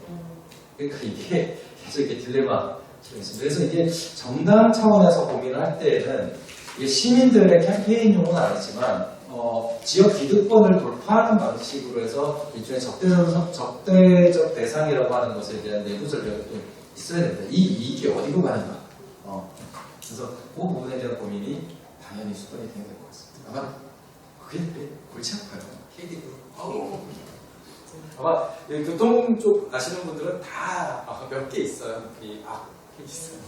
그러니까 이게 계속 이렇게 딜레마가 있습니다. 그래서 이게 정당 차원에서 고민을 할 때에는 이게 시민들의 캠페인용은 아니지만 지역 기득권을 돌파하는 방식으로 해서 일종의 적대적 대상이라고 하는 것에 대한 내부 전략이 또 있어야 된다. 이 이익이 어디로 가는가. 그래서 그 부분에 대한 고민이 당연히 수반이 되어야 될 것 같습니다. 아마 그게 골치 아파요. KD그룹. 아마 교통 쪽 아시는 분들은 다 몇 개 있어요. 꽤 있어요.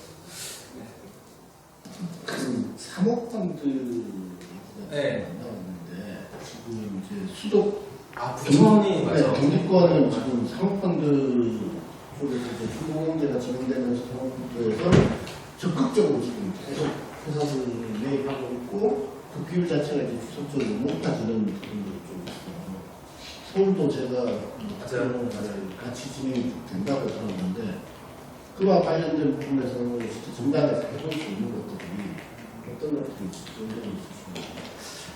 그 사모펀드 네. 나왔는데 지금 이제 수도 부천이 맞아요. 경기권은 지금 사모펀드 쪽에서 이제 중공제가 진행되면서 사모펀드에서 적극적으로 지금 계속 회사들을 매입하고 있고 그 비율 자체가 이제 주선적으로 높아지는 부분들이 좀 있어요. 서울도 제가 같이 진행이 된다고 들었는데 그와 관련된 부분에서 진짜 정당에서 해볼 수 있는 것들이 어떤 것들이 존재하고 있습니다.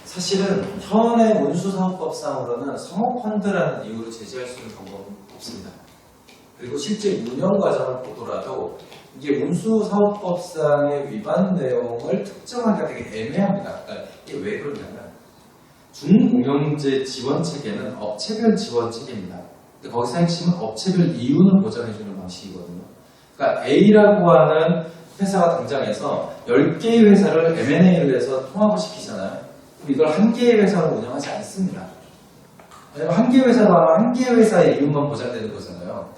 사실은 현행 운수사업법상으로는 성업펀드라는 이유로 제지할 수 있는 방법은 없습니다. 그리고 실제 운영 과정을 보더라도 이게 운수사업법상의 위반 내용을 특정하기가 되게 애매합니다. 그러니까 이게 왜 그러냐면 준공영제 지원 체계는 업체별 지원 체계입니다. 거기서 핵심은 업체별 이윤을 보장해주는 방식이거든요. 그러니까 A라고 하는 회사가 등장해서 10개의 회사를 M&A를 해서 통합을 시키잖아요. 그럼 이걸 한 개의 회사로 운영하지 않습니다. 왜냐면 한 개의 회사로 하면 한 개의 회사의 이윤만 보장되는 거잖아요.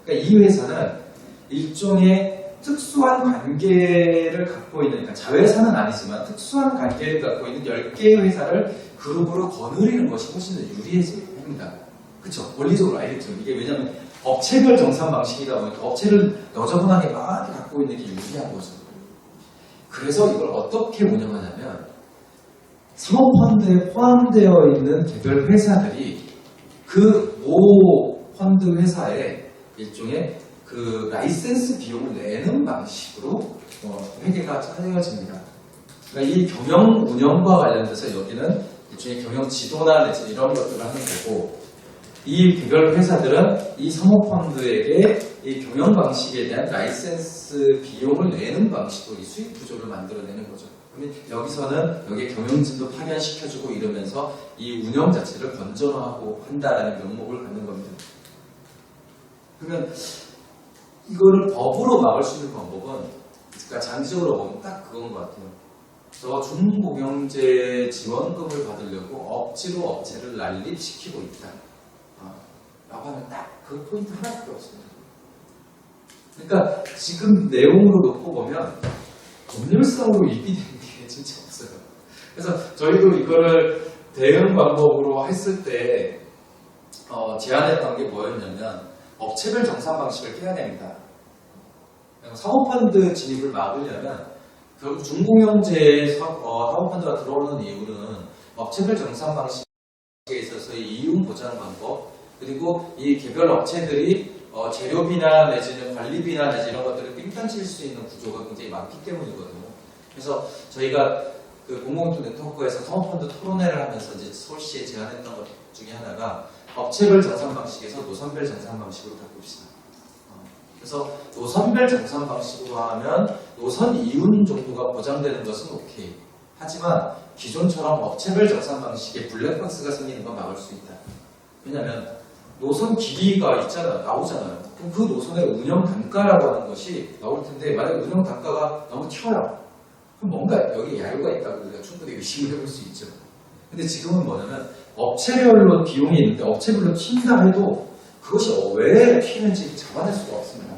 그러니까 이 회사는 일종의 특수한 관계를 갖고 있는, 그러니까 자회사는 아니지만 특수한 관계를 갖고 있는 10개의 회사를 그룹으로 거느리는 것이 훨씬 더 유리해집니다. 그쵸? 원리적으로 알겠죠? 이게 왜냐면 업체별 정산 방식이다 보니까 업체를 너저분하게 많이 갖고 있는 게 유리한 거죠. 그래서 이걸 어떻게 운영하냐면 사모펀드에 포함되어 있는 개별 회사들이 그 모 펀드 회사에 일종의 그 라이센스 비용을 내는 방식으로 회계가 짜여집니다. 그러니까 이 경영 운영과 관련돼서 여기는 일종의 경영 지도나 이런 것들을 하는 거고 이 개별 회사들은 이 사모펀드에게 이 경영 방식에 대한 라이센스 비용을 내는 방식으로 이 수익 구조를 만들어내는 거죠. 그러면 여기서는 여기 경영진도 파견시켜주고 이러면서 이 운영 자체를 건전화하고 한다라는 명목을 갖는 겁니다. 그러면 이거를 법으로 막을 수 있는 방법은 그러니까 장기적으로 보면 딱 그건 것 같아요. 저 중고경제 지원금을 받으려고 억지로 업체를 난립시키고 있다. 라고 하면 딱 그 포인트 하나밖에 없습니다. 그러니까 지금 내용으로 놓고 보면 법률상으로 입이되는 게 진짜 없어요. 그래서 저희도 이거를 대응 방법으로 했을 때 제안했던 게 뭐였냐면 업체별 정산 방식을 깨야 됩니다. 사모펀드 진입을 막으려면 결국 중공영제에 사모펀드가 들어오는 이유는 업체별 정산 방식에 있어서의 이윤 보장 방법 그리고 이 개별 업체들이 재료비나 내지는 관리비나 내지 이런 것들을 삥땅칠 수 있는 구조가 굉장히 많기 때문이거든요. 그래서 저희가 그 공공유통 네트워크에서 사모펀드 토론회를 하면서 이제 서울시에 제안했던 것 중에 하나가 업체별 정산 방식에서 노선별 정산 방식으로 바꿉시다. 그래서 노선별 정산 방식으로 하면 노선 이윤 정도가 보장되는 것은 오케이. 하지만 기존처럼 업체별 정산 방식에 블랙박스가 생기는 건 막을 수 있다. 왜냐하면 노선 길이가 나오잖아요. 그럼 그 노선의 운영 단가라고 하는 것이 나올 텐데 만약에 운영 단가가 너무 튀어요. 그럼 뭔가 여기 야유가 있다고 우리가 충분히 의심을 해볼 수 있죠. 근데 지금은 뭐냐면 업체별로 비용이 있는데 업체별로 튄다 해도 그것이 왜 튀는지 잡아낼 수가 없습니다.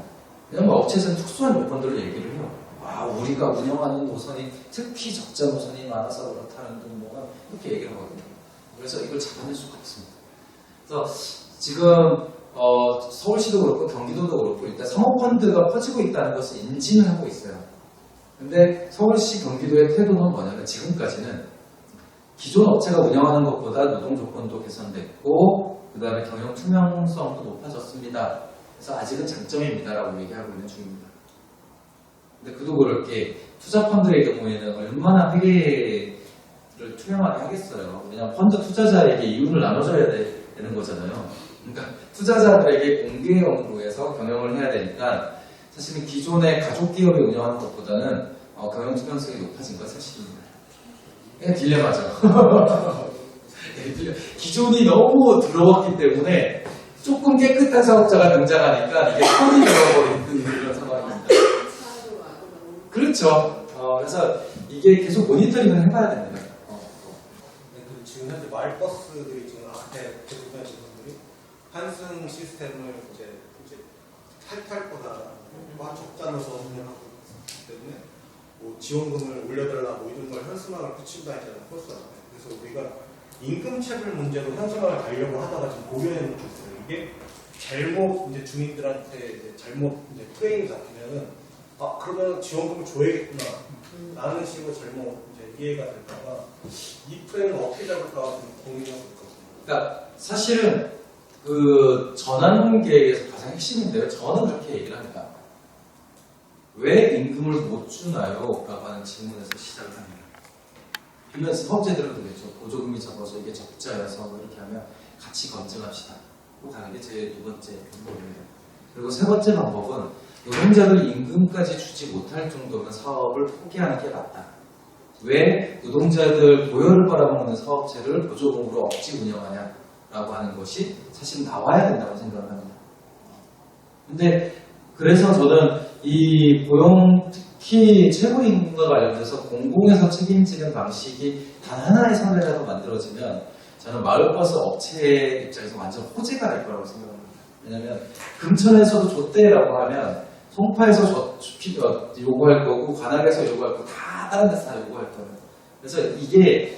왜냐면 업체에서는 특수한 요건들을 얘기를 해요. 우리가 운영하는 노선이 특히 적자 노선이 많아서 그렇다는 등 뭐가 이렇게 얘기를 하거든요. 그래서 이걸 잡아낼 수가 없습니다. 그래서 지금 서울시도 그렇고 경기도도 그렇고 일단 사모펀드가 퍼지고 있다는 것을 인지는 하고 있어요. 근데 서울시 경기도의 태도는 뭐냐면 지금까지는 기존 업체가 운영하는 것보다 노동 조건도 개선됐고 그 다음에 경영 투명성도 높아졌습니다. 그래서 아직은 장점입니다라고 얘기하고 있는 중입니다. 근데 그도 그럴 게 투자펀드의 경우에는 얼마나 회계를 투명하게 하겠어요. 왜냐하면 펀드 투자자에게 이윤을 나눠줘야 되는 거잖아요. 그러니까 투자자들에게 공개형으로 해서 경영을 해야 되니까 사실은 기존의 가족기업이 운영하는 것보다는 경영 투명성이 높아진 건 사실입니다. 이게 딜레마죠. 기존이 너무 더러웠기 때문에 조금 깨끗한 사업자가 등장하니까 이게 손이 들어버리는 그런 상황입니다. 그렇죠. 그래서 이게 계속 모니터링을 해봐야 됩니다. 지금 현재 마을버스들이 지금 앞에 대부분의 분들이 환승 시스템을 이제 탈탈보다 적자 노선 운영하고 있기 때문에 뭐 지원금을 올려달라 뭐 이런 걸 현수막을 붙이고 다니잖아요. 그래서 우리가 임금 체불 문제로 현수막을 달려고 하다가 지금 고려해 놓고 있어요. 이게 잘못 이제 주민들한테 이제 잘못 이제 프레임이 잡히면은 그러면 지원금을 줘야겠구나 라는 식으로 잘못 이제 이해가 될까봐 이 프레임을 어떻게 잡을까 좀 고민하고 있거든요. 그러니까 사실은 그 전환 계획에서 가장 핵심인데요. 저는 그렇게 얘기를 합니다. 왜 임금을 못 주나요? 라고 하는 질문에서 시작을 합니다. 그러면 사업자들은 그랬죠. 보조금이 적어서 이게 적자여서 뭐 이렇게 하면 같이 검증합시다. 고 가는 게 제 두 번째 방법입니다. 그리고 세 번째 방법은 노동자들 임금까지 주지 못할 정도면 사업을 포기하는 게 낫다. 왜 노동자들 고열을 빨아먹는 사업체를 보조금으로 억지 운영하냐라고 하는 것이 사실 나와야 된다고 생각을 합니다. 근데 그래서 저는 이 고용 특히 최고임금과 관련돼서 공공에서 책임지는 방식이 단 하나의 사례라도 만들어지면 저는 마을버스 업체 입장에서 완전 호재가 될 거라고 생각합니다. 왜냐하면 금천에서도 줬대라고 하면 송파에서 요구할 거고 관악에서 요구할 거고 다 다른 데서 다 요구할 거예요. 그래서 이게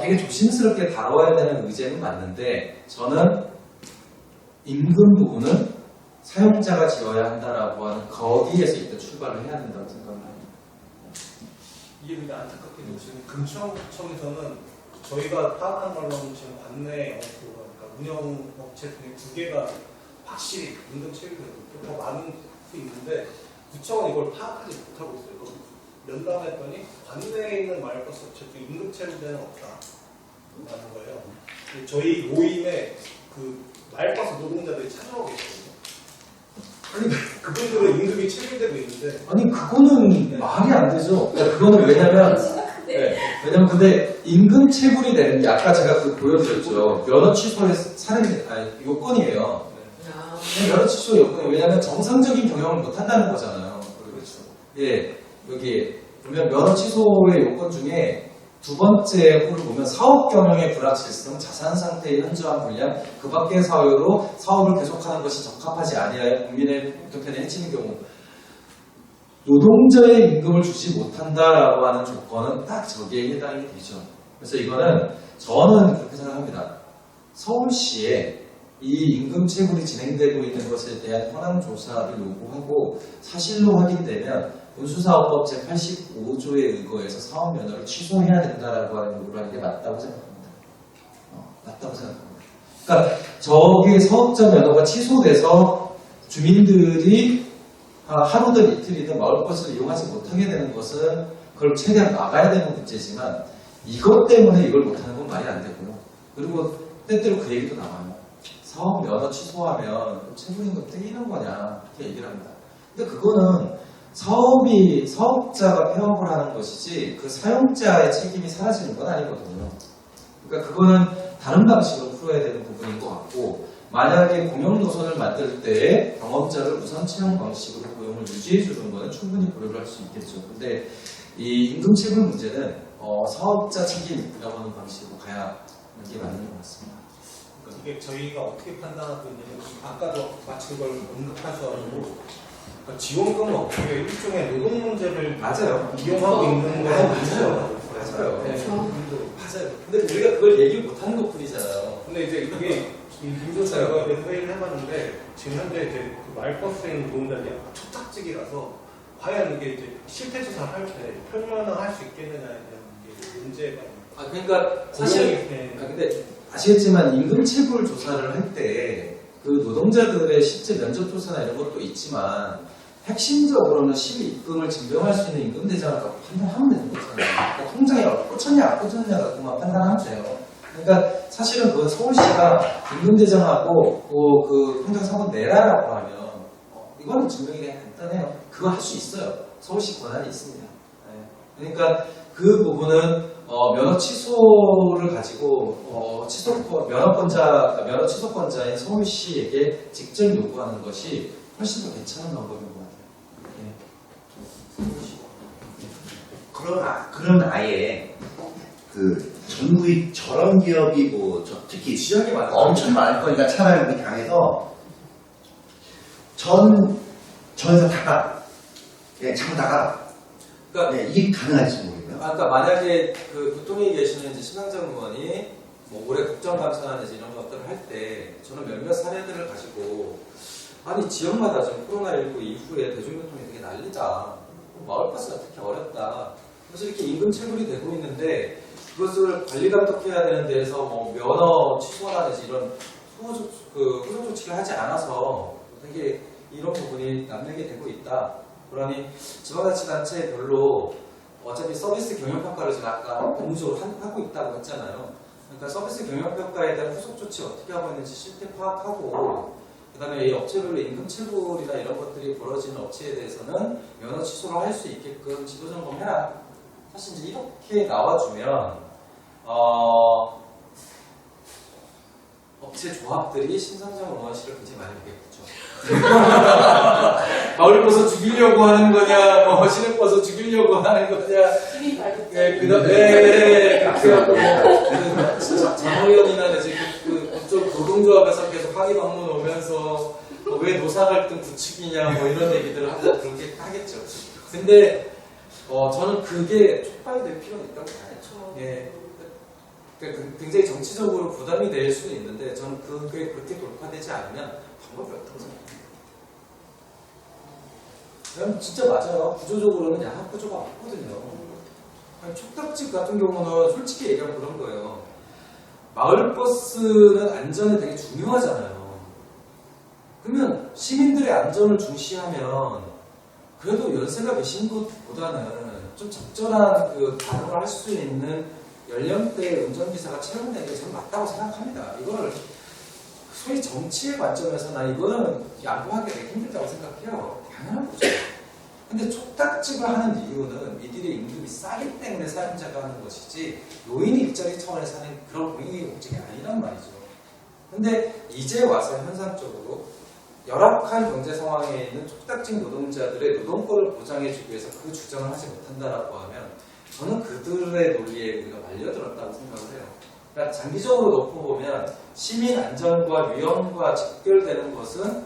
되게 조심스럽게 다뤄야 되는 의제는 맞는데 저는 임금 부분은 사용자가 지어야 한다라고 하는 거기에서 일단 출발을 해야 된다고 생각합니다. 이게 근데 안타깝게도 지금 금천구청에서는 저희가 파악한 걸로는 지금 관내 영업소가 그러니까 운영업체 중에 2개가 확실히 임금 체계가 더 많은 게 있는데 구청은 이걸 파악하지 못하고 있어요. 면담했더니 관내에 있는 마을버스 업체 중에 임금 체계는 없다라는 거예요. 저희 모임에 그 마을버스 노동자들이 찾아오고 계시거든요. 그분들은 임금이 체불되고 있는데 아니 그거는 말이 안 되죠. 그러니까 그거는 왜냐면 심각한데. 왜냐면 근데 임금 체불이 되는 게 아까 제가 그 보여드렸죠. 면허 취소의 요건이에요. 아, 면허 취소 요건이 왜냐면 정상적인 경영을 못 한다는 거잖아요. 그렇죠. 예, 여기 보면 면허 취소의 요건 중에 두 번째 호를 보면 사업 경영의 불확실성, 자산 상태의 현저한 불량, 그 밖의 사유로 사업을 계속하는 것이 적합하지 아니하여 국민의 불편에 해치는 경우 노동자의 임금을 주지 못한다라고 하는 조건은 딱 저기에 해당이 되죠. 그래서 이거는 저는 그렇게 생각합니다. 서울시에 이 임금 체불이 진행되고 있는 것에 대한 현황 조사를 요구하고 사실로 확인되면 운수사업법 제85조에 의거해서 사업 면허를 취소해야 된다라고 하는 요구를 하는 게 맞다고 생각합니다. 맞다고 생각합니다. 그러니까 저기 사업자 면허가 취소돼서 주민들이 하루든 이틀이든 마을버스를 이용하지 못하게 되는 것은 그걸 최대한 막아야 되는 문제지만 이것 때문에 이걸 못하는 건 말이 안 되고요. 그리고 때때로 그 얘기도 나와요. 사업 면허 취소하면 체불임금 떼이는 거냐 이렇게 얘기를 합니다. 근데 그거는 사업자가 폐업을 하는 것이지 그 사용자의 책임이 사라지는 건 아니거든요. 그러니까 그거는 다른 방식으로 풀어야 되는 부분인 것 같고 만약에 공영 노선을 만들 때 경험자를 우선 채용 방식으로 고용을 유지해 주는 거는 충분히 고려를 할 수 있겠죠. 근데 이 임금 체불 문제는 사업자 책임이라고 하는 방식으로 가야 하는 게 맞는 것 같습니다. 그러니까 이게 저희가 어떻게 판단하고 있냐면 아까도 마치 그걸 언급하셔가지고 그러니까 지원금은 어떻게 일종의 노동 문제를 맞아요. 이용하고 있는 거는 맞아요. 맞아요. 네. 맞아요. 근데 우리가 그걸 얘기를 못하는 것 뿐이잖아요. 근데 이제 이게 민주사회가 회의를 해봤는데 지금 현재 이제 그 마을버스인 노동자들이 약간 초착직이라서 과연 이게 이제 실태 조사를 할 때 표면화할 수 있겠느냐에 대한 게 문제가 그러니까 사실 근데 아시겠지만 임금 체불 조사를 할 때 그 노동자들의 실제 면접 조사나 이런 것도 있지만 핵심적으로는 실입금을 증명할 수 있는 임금 대장을 갖고 판단하면 되는 거잖아요. 그러니까 통장에 꽂혔냐 안 꽂혔냐 갖고만 판단하면 돼요. 그러니까 사실은 그건 서울시가 임금 대장하고 그 통장 사본 내라라고 하면 이거는 증명이 그냥 간단해요. 그거 할 수 있어요. 서울시 권한이 있습니다. 네. 그러니까 그 부분은 면허 취소를 가지고 면허 취소권자인 서울시에게 직접 요구하는 것이 훨씬 더 괜찮은 방법인 것 같아요. 그럼 아예 그 전국이 저런 기업이 뭐 특히 지역이 많아요. 엄청 많을 거니까 차라리 그렇게 당해서 전에서 다가 그냥 참다가 그러니까 이게 가능할지 모르겠네요. 아까 만약에 그 부통에 계시는 이제 신앙장 의원이 뭐 올해 국정감사나 이런 것들을 할 때 저는 몇몇 사례들을 가지고 아니 지역마다 지금 코로나19 이후에 대중교통이 되게 난리다. 마을버스가 특히 어렵다. 그래서 이렇게 임금 체불이 되고 있는데 그것을 관리 감독해야 되는 데에서 뭐 면허 취소라든지 이런 후속 조치를 하지 않아서 되게 이런 부분이 남용이 되고 있다. 그러니 지방자치단체별로 어차피 서비스 경영평가를 제가 아까 업무적으로 하고 있다고 했잖아요. 그러니까 서비스 경영평가에 대한 후속 조치 어떻게 하고 있는지 실태 파악하고 그 다음에 이 업체별로 임금 체불이나 이런 것들이 벌어지는 업체에 대해서는 면허 취소를 할 수 있게끔 지도 점검해라. 사실 이제 이렇게 나와주면 업체 조합들이 신상정 의원실을 굉장히 많이 보겠죠. 마을 벗어 죽이려고 하는 거냐, 뭐 시내 벗어 죽이려고 하는 거냐. 힘이 발휘. 네, 그렇게 하고 장호연이나 이제 그쪽 노동조합에서 계속 항의 방문 오면서 왜 노사 갈등 부추기냐, 뭐 이런 얘기들을 하고 그렇게 하겠죠. 근데 저는 그게 촉발될 필요는 있다고 봐요. 예. 그러니까 굉장히 정치적으로 부담이 될 수는 있는데 저는 그게 그렇게 돌파되지 않으면 방법이 없다고 생각합니다. 그럼 진짜 맞아요. 구조적으로는 양학 구조가 없거든요. 촉탁집 같은 경우는 솔직히 얘기하면 그런 거예요. 마을버스는 안전이 되게 중요하잖아요. 그러면 시민들의 안전을 중시하면 그래도 연세가 계신 것보다는 좀 적절한 그 가동을 할 수 있는 연령대의 운전기사가 채용되는 게 저는 맞다고 생각합니다. 이거를 소위 정치의 관점에서 난 이거는 양보하기 되게 힘들다고 생각해요. 당연한 거죠. 근데 촉탁집을 하는 이유는 이들의 임금이 싸기 때문에 사용자가 하는 것이지 노인이 일자리 차원에서 하는 그런 공익의 목적이 아니란 말이죠. 근데 이제 와서 현상적으로 열악한 경제 상황에 있는 촉탁직 노동자들의 노동권을 보장해주기 위해서 그 주장을 하지 못한다라고 하면 저는 그들의 논리에 우리가 말려들었다고 생각을 해요. 그러니까 장기적으로 놓고 보면 시민 안전과 위험과 직결되는 것은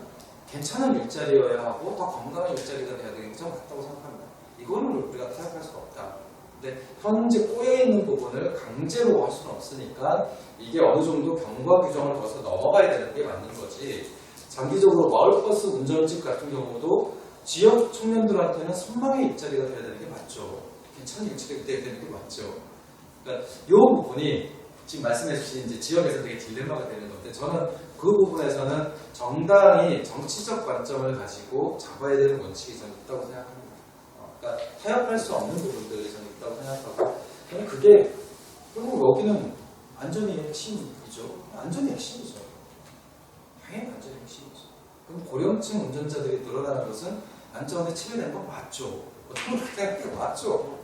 괜찮은 일자리여야 하고 더 건강한 일자리가 돼야 되는 게 저는 맞다고 생각합니다. 이거는 우리가 타협할 수가 없다. 근데 현재 꼬여있는 부분을 강제로 할 수는 없으니까 이게 어느 정도 경과 규정을 거쳐 넘어가야 되는 게 맞는 거지. 장기적으로 마을버스 운전직 같은 경우도 지역 청년들한테는 선망의 일자리가 돼야 되는 게 맞죠. 괜찮은 일자리가 돼야 되는 게 맞죠. 그러니까 이 부분이 지금 말씀해주신 이제 지역에서 되게 딜레마가 되는 건데 저는 그 부분에서는 정당이 정치적 관점을 가지고 잡아야 되는 원칙이 저는 있다고 생각합니다. 그러니까 타협할 수 없는 부분들이 저는 있다고 생각하고 저는 그게 그리고 여기는 안전이 핵심이죠. 안전이 핵심이죠. 당연히 안전이 핵심이죠. 그럼 고령층 운전자들이 늘어나는 것은 안전에 침해되는 건 맞죠. 어떤 그렇게 생각해 맞죠.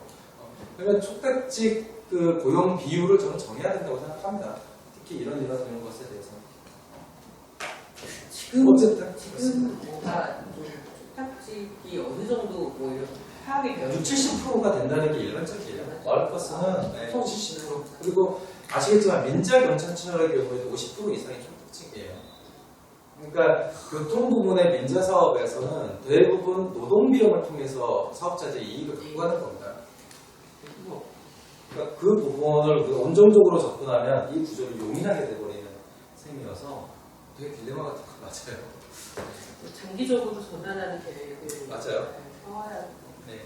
그러면 촉탁직 그 고용 비율을 저는 정해야 된다고 생각합니다. 특히 이런 것에 대해서. 지금 어쨌든 뭔가 좀 촉탁직이 어느 정도 뭐 이런 파악이 되어 60~70%가 된다는 게 일반적이에요. 마을버스는 70%. 그리고 아시겠지만 민자경찰청의 경우에도 50% 이상이 촉탁직이에요. 그러니까 교통 부분의 민자 사업에서는 대부분 노동 비용을 통해서 사업자들이 이익을 갖고 가는 겁니다. 그러니까 그 부분을 온정적으로 접근하면 이 구조를 용인하게 돼버리는 셈이어서 되게 딜레마 같은 거 맞아요. 장기적으로 전환하는 계획을 맞아요. 세워야 네.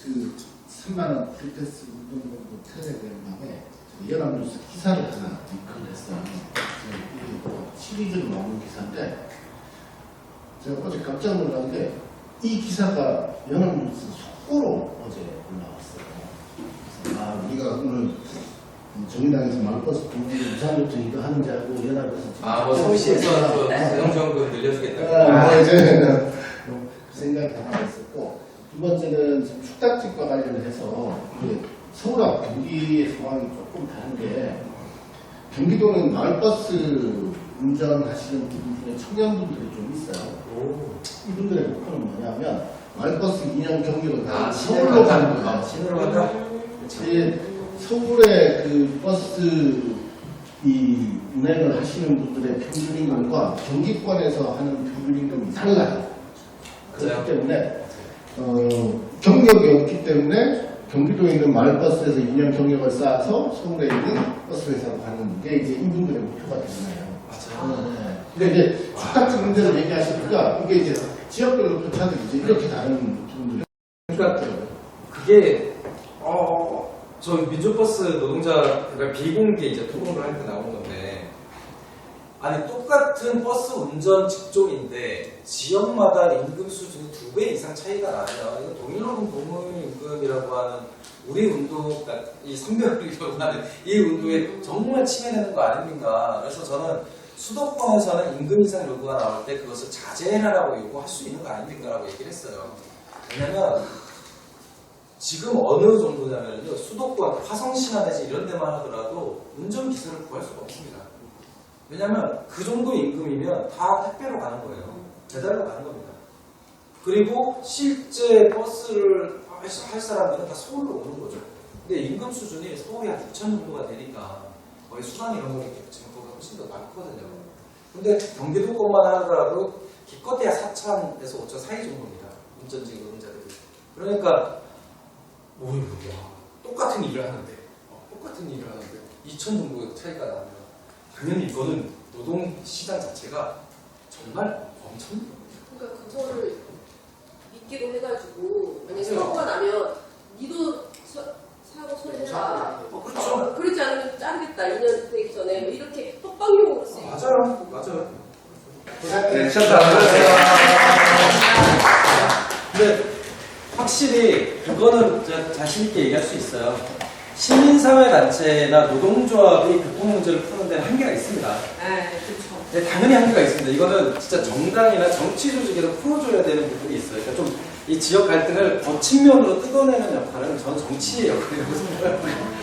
그 3만 원 프리패스 운동본부 퇴대된 다음에 연합뉴스 기사를 하나 링크했어요. 시리즈로 나오는 기사인데 제가 어제 깜짝 놀란 게 이 기사가 연합뉴스 속보로 어제 올라왔어요. 그래서 우리가 오늘 정의당에서 마을버스 공개 무상요청 이거 하는 줄 알고 연합에서 뭐 서울시에서 또 대형지원금 늘려주겠다고. 이제 그 생각이 하나 있었고 두 번째는 지금 촉탁직과 관련해서 서울하고 경기의 상황이 조금 다른 게 경기도는 마을버스 운전하시는 분들 중에 청년분들이 좀 있어요. 이분들의 목표는 뭐냐면 마을버스 2년 경력을 다 서울로 가는 거예요. 신으로 간다? 서울의 그 버스 이 운행을 하시는 분들의 평균 임금과 경기권에서 하는 평균 임금이 달라요. 그렇기 때문에 경력이 없기 때문에 경기도에 있는 마을버스에서 2년 경력을 쌓아서 서울에 있는 버스 회사로 가는 게 이제 이분들의 목표가 되잖아요. 맞아요. 근데 이제 촉탁직 문제를 얘기하시니까 이게 이제 지역별로 표차들이 이제 이렇게 다른 분들이 그러니까 그게 저 민주버스 노동자 그러니까 비공개 이제 토론을 할 때 나온 건데 아니 똑같은 버스 운전 직종인데 지역마다 임금 수준이 2배 이상 차이가 나면 이거 동일노동 공무임금이라고 하는 우리 운동 그러니까 이 선별을 결합하는 이 운동에 정말 침해되는 거 아닙니까? 그래서 저는 수도권에서는 임금 인상 요구가 나올 때 그것을 자제해라라고 요구할 수 있는 거 아닙니까라고 얘기를 했어요. 왜냐면 지금 어느 정도냐면요 수도권 화성시나 내지 이런 데만 하더라도 운전기사를 구할 수가 없습니다. 왜냐면 그 정도 임금이면 다 택배로 가는 거예요. 배달로 가는 겁니다. 그리고 실제 버스를 할 사람들은 다 서울로 오는 거죠. 근데 임금 수준이 서울이 한 9천 정도가 되니까 거의 수단 이런 거 지금 보다 훨씬 더 많거든요. 근데 경기도 것만 하더라도 기껏해야 4천에서 5천 사이 정도입니다. 운전직 노동자들이. 그러니까 뭐야 똑같은 일을 하는데 2천 정도의 차이가 나면 당연히 이거는 노동시장 자체가 정말 엄청 그러니까 그거를 믿기로 해가지고 만약에 사고가 나면 니도 사고 처리해라. 그렇죠. 그렇지 않으면 자르겠다. 2년 되기 전에 뭐 이렇게 떡방용으로 쓰이고. 맞아요. 네, 시작도 안 하세요. 근데 확실히 그거는 제가 자신 있게 얘기할 수 있어요. 시민사회단체나 노동조합이 교통 문제를 푸는 데 한계가 있습니다. 그렇죠. 네, 당연히 한계가 있습니다. 이거는 진짜 정당이나 정치 조직에서 풀어줘야 되는 부분이 있어요. 그러니까 좀 이 지역 갈등을 거친 면으로 뜯어내는 역할은 저는 정치의 역할이라고 생각합니다.